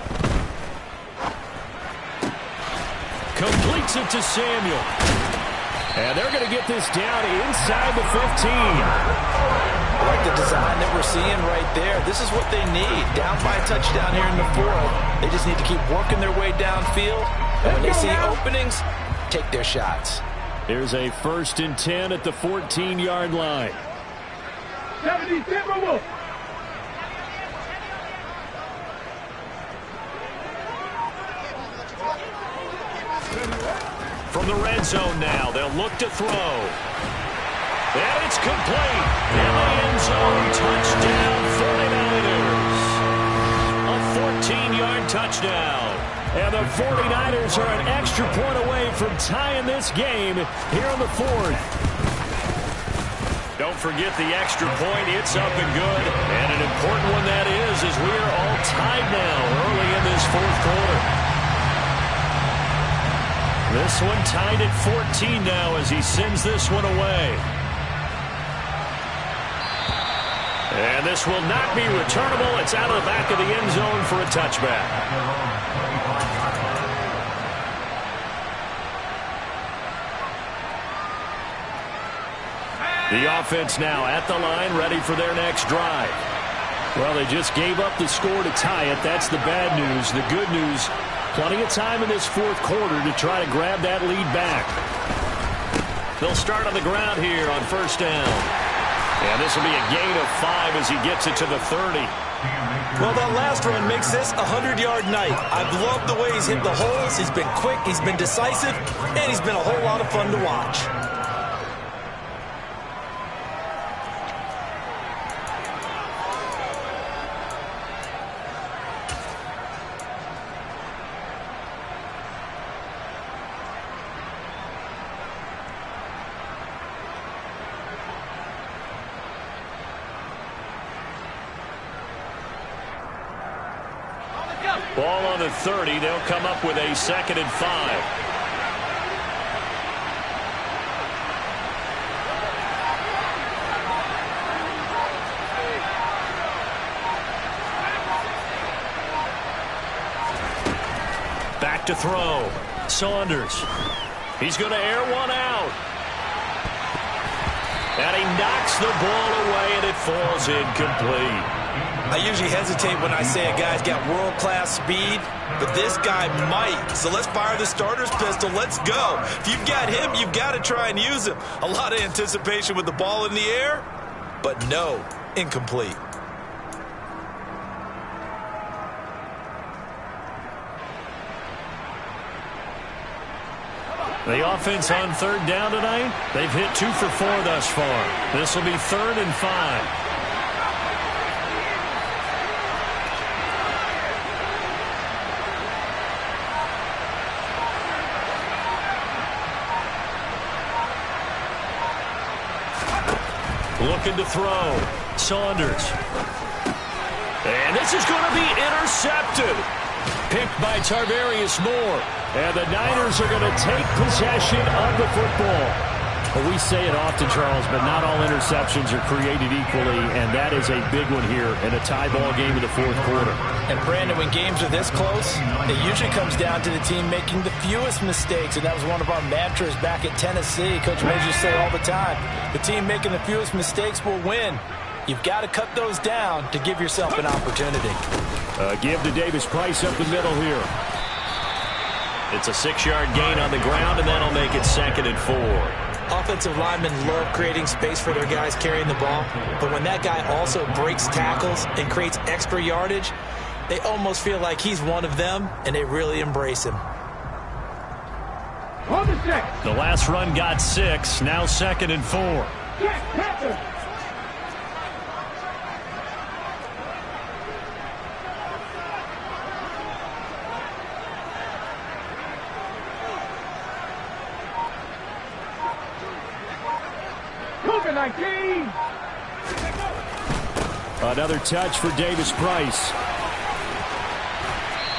Completes it to Samuel. And they're going to get this down inside the 15. I like the design that we're seeing right there. This is what they need. Down by a touchdown here in the 4th. They just need to keep working their way downfield. And when they see openings, take their shots. There's a 1st and 10 at the 14-yard line. 70 Timberwolves. From the red zone now, they'll look to throw. And it's complete. In the end zone, touchdown 49ers. A 14-yard touchdown. And the 49ers are an extra point away from tying this game here in the 4th. Don't forget the extra point. It's up and good. And an important one that is, as we are all tied now early in this 4th quarter. This one tied at 14 now as he sends this one away. And this will not be returnable. It's out of the back of the end zone for a touchback. The offense now at the line, ready for their next drive. Well, they just gave up the score to tie it. That's the bad news. The good news, plenty of time in this 4th quarter to try to grab that lead back. They'll start on the ground here on 1st down. And this will be a gain of 5 as he gets it to the 30. Well, that last run makes this a 100-yard night. I've loved the way he's hit the holes. He's been quick, he's been decisive, and he's been a whole lot of fun to watch. Ball on the 30. They'll come up with a 2nd and 5. Back to throw. Saunders. He's going to air one out. And he knocks the ball away, and it falls incomplete. I usually hesitate when I say a guy's got world-class speed, but this guy might. So let's fire the starter's pistol. Let's go. If you've got him, you've got to try and use him. A lot of anticipation with the ball in the air, but no, incomplete. The offense on 3rd down tonight, they've hit 2 for 4 thus far. This will be 3rd and 5. looking to throw. Saunders. And this is going to be intercepted. Picked by Tarvarius Moore. And the Niners are going to take possession of the football. Well, we say it often, Charles, but not all interceptions are created equally, and that is a big one here in a tie ball game in the fourth quarter. And, Brandon, when games are this close, it usually comes down to the team making the fewest mistakes, and that was one of our mantras back at Tennessee. Coach Mays used to say all the time, the team making the fewest mistakes will win. You've got to cut those down to give yourself an opportunity. Give to Davis Price up the middle here. It's a 6-yard gain on the ground, and that'll make it 2nd and 4. Offensive linemen love creating space for their guys carrying the ball, but when that guy also breaks tackles and creates extra yardage, they almost feel like he's one of them, and they really embrace him. The last run got 6, now 2nd and 4. Another touch for Davis Price.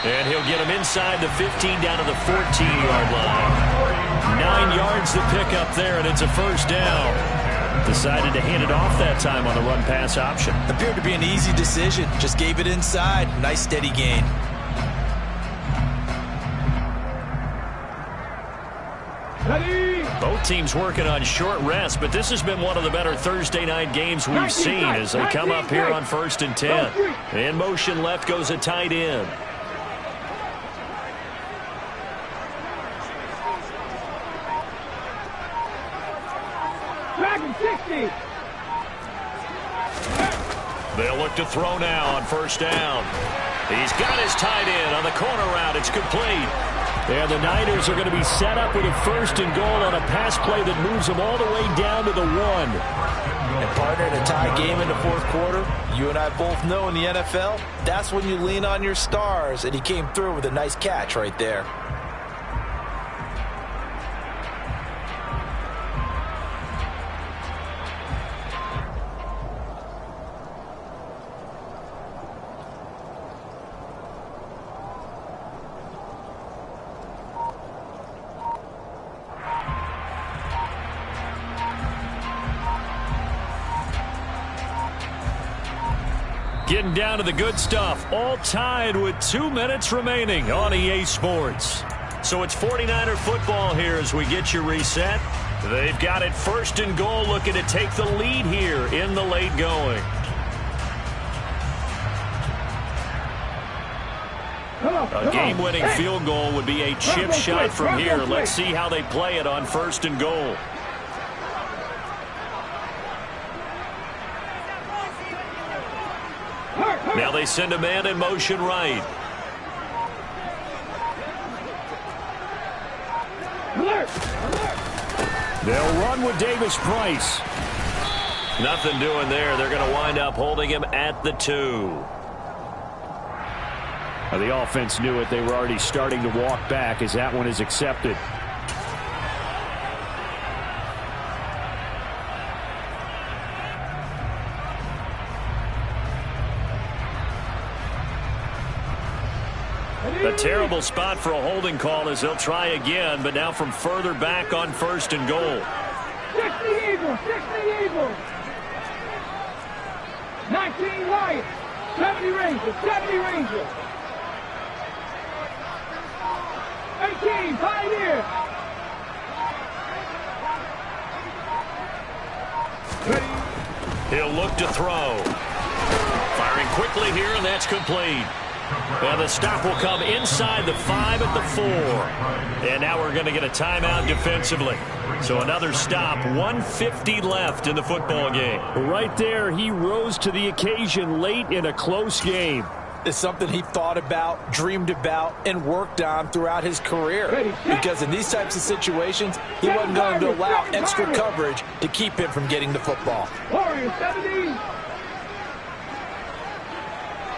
And he'll get him inside the 15 down to the 14-yard line. 9 yards to pick up there, and it's a first down. Decided to hand it off that time on the run-pass option. Appeared to be an easy decision. Just gave it inside. Nice steady gain. Both teams working on short rest, but this has been one of the better Thursday night games we've seen as they come up here on 1st and 10. In motion left goes a tight end. They'll look to throw now on 1st down. He's got his tight end on the corner route. It's complete. And the Niners are going to be set up with a 1st and goal on a pass play that moves them all the way down to the 1. And partner, in a tie game in the fourth quarter, you and I both know in the NFL, that's when you lean on your stars, and he came through with a nice catch right there. Getting down to the good stuff. All tied with 2 minutes remaining on EA Sports. So it's 49er football here as we get you reset. They've got it 1st and goal, looking to take the lead here in the late going. A game-winning field goal would be a chip shot from here. Let's see how they play it on 1st and goal. Now they send a man in motion right. They'll run with Davis Price. Nothing doing there. They're going to wind up holding him at the 2. The offense knew it. They were already starting to walk back as that one is accepted. A terrible spot for a holding call as they'll try again, but now from further back on 1st and goal. 60 Eagles, 60 Eagles. 19 Lions, 70 Rangers, 70 Rangers. 18 Pioneers. He'll look to throw. Firing quickly here, and that's complete. And the stop will come inside the 5 at the 4. And now we're going to get a timeout defensively. So another stop, 1:50 left in the football game. Right there, he rose to the occasion late in a close game. It's something he thought about, dreamed about, and worked on throughout his career. Because in these types of situations, he wasn't going to allow extra coverage to keep him from getting the football. Warriors 70.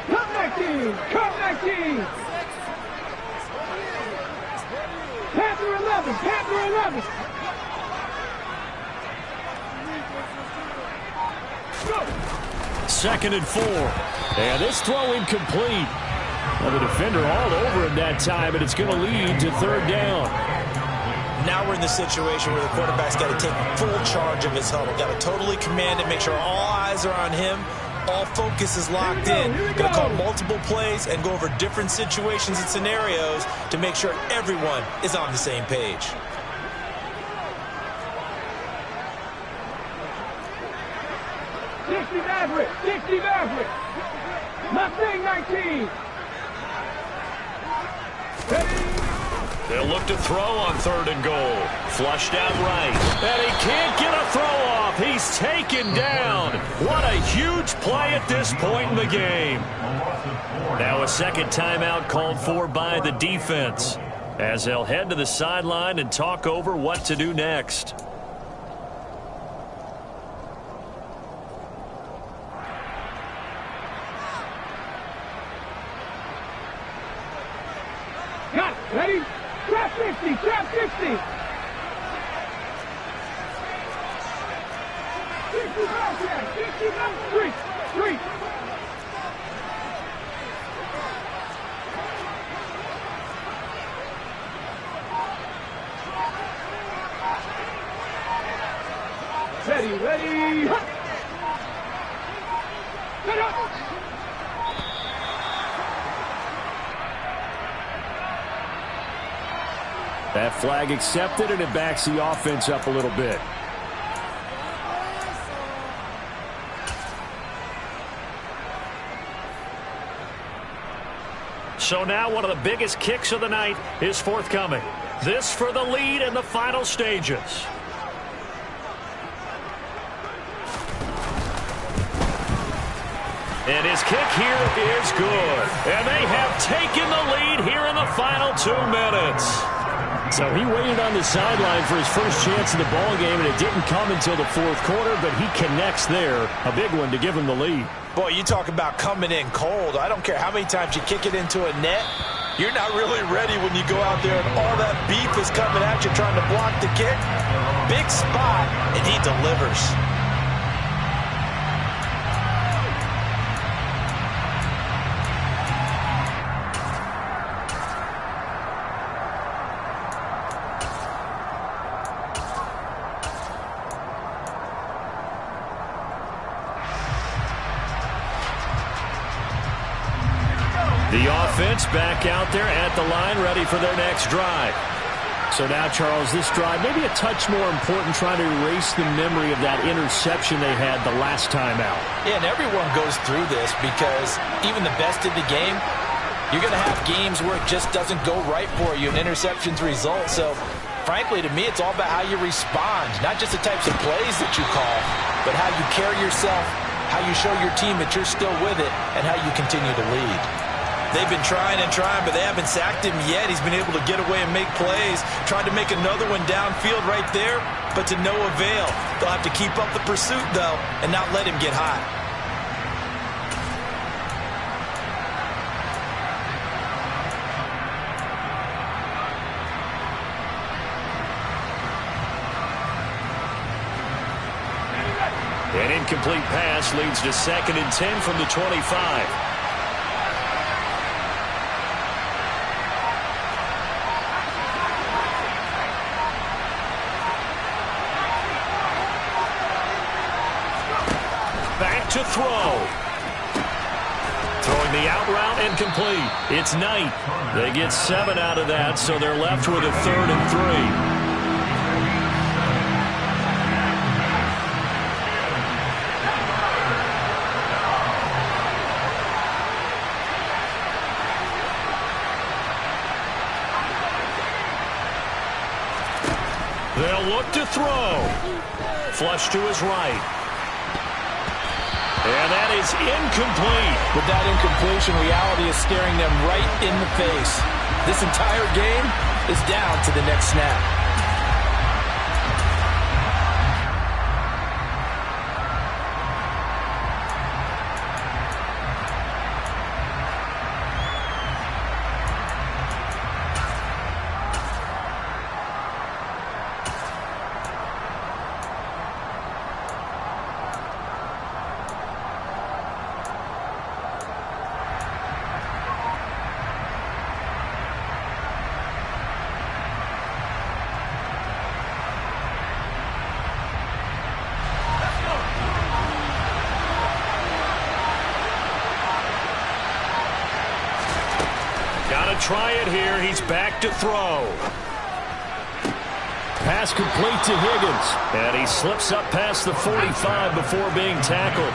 Comeback team, comeback team. Panther 11, Panther 11. 2nd and 4. And this throw incomplete. Well, the defender all over him that time, and it's going to lead to 3rd down. Now we're in the situation where the quarterback's got to take full charge of his huddle. Got to totally command it, make sure all eyes are on him. All focus is locked in. Got to call multiple plays and go over different situations and scenarios to make sure everyone is on the same page. Maverick, 60 Maverick. Mustang 19. They'll look to throw on 3rd and goal. Flushed out right. And he can't get a throw off. He's taken down. What a huge play at this point in the game. Now a second timeout called for by the defense, as they'll head to the sideline and talk over what to do next. Got it. Ready? Trap 50. Trap 50. 60 Bobcat. 60 Bobcat. Street. Ready. Ready. Set up. That flag accepted, and it backs the offense up a little bit. So now one of the biggest kicks of the night is forthcoming. This for the lead in the final stages. And his kick here is good. And they have taken the lead here in the final 2 minutes. So he waited on the sideline for his first chance in the ball game, and it didn't come until the 4th quarter, but he connects there. A big one to give him the lead. Boy, you talk about coming in cold. I don't care how many times you kick it into a net. You're not really ready when you go out there and all that beef is coming at you trying to block the kick. Big spot, and he delivers. The offense back out there at the line, ready for their next drive. So now, Charles, this drive maybe a touch more important, trying to erase the memory of that interception they had the last time out. Yeah, and everyone goes through this because even the best in the game, you're going to have games where it just doesn't go right for you and interceptions result. So, frankly, to me, it's all about how you respond, not just the types of plays that you call, but how you carry yourself, how you show your team that you're still with it, and how you continue to lead. They've been trying and trying, but they haven't sacked him yet. He's been able to get away and make plays. Tried to make another one downfield right there, but to no avail. They'll have to keep up the pursuit, though, and not let him get hot. An incomplete pass leads to 2nd and 10 from the 25. To throw. Throwing the out route incomplete. It's Knight. They get 7 out of that, so they're left with a 3rd and 3. They'll look to throw. Flush to his right. And that is incomplete. With that incompletion, reality is staring them right in the face. This entire game is down to the next snap. try it here. He's back to throw. Pass complete to Higgins. And he slips up past the 45 before being tackled.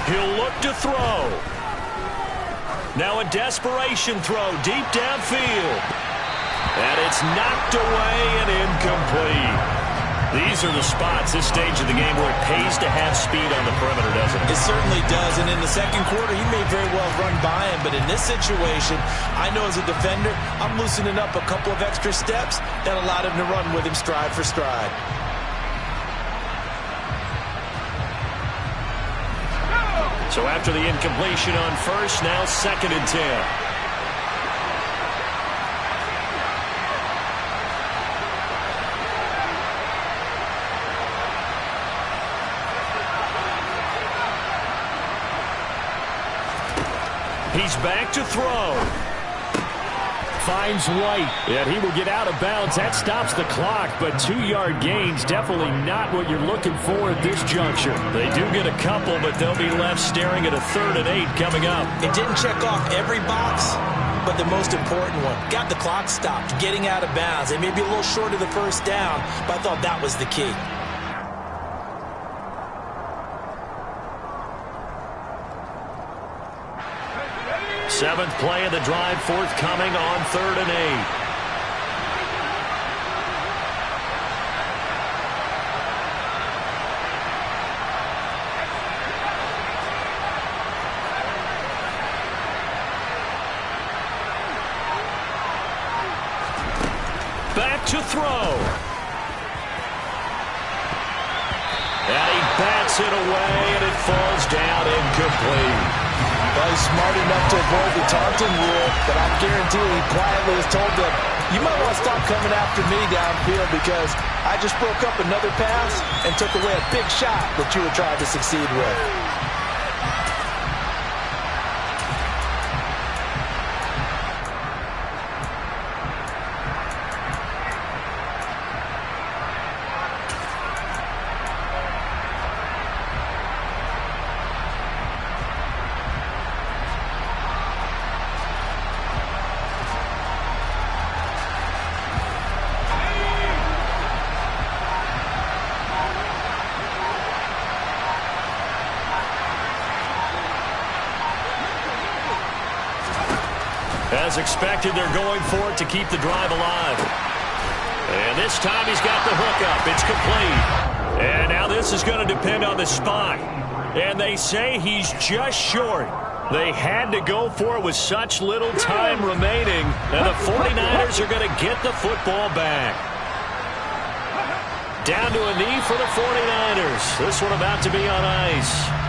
He'll look to throw. Now a desperation throw deep downfield. And it's knocked away and incomplete. These are the spots, this stage of the game, where it pays to have speed on the perimeter, doesn't it? It certainly does. And in the second quarter, he may very well run by him. But in this situation, I know as a defender, I'm loosening up a couple of extra steps that allowed him to run with him stride for stride. So after the incompletion on first, now 2nd and 10. He's back to throw. Finds White. And he will get out of bounds. That stops the clock, but 2-yard gains definitely not what you're looking for at this juncture. They do get a couple, but they'll be left staring at a 3rd and 8 coming up. It didn't check off every box, but the most important one. Got the clock stopped, getting out of bounds. They may be a little short of the first down, but I thought that was the key. Seventh play of the drive forthcoming on 3rd and 8. Back to throw. And he bats it away, and it falls down incomplete. Well, he's smart enough to avoid the taunting rule, but I guarantee he quietly has told them, you might want to stop coming after me downfield because I just broke up another pass and took away a big shot that you were trying to succeed with. As expected, they're going for it to keep the drive alive. And this time he's got the hookup. It's complete. And now this is going to depend on the spot. And they say he's just short. They had to go for it with such little time remaining. And the 49ers are going to get the football back. Down to a knee for the 49ers. This one about to be on ice.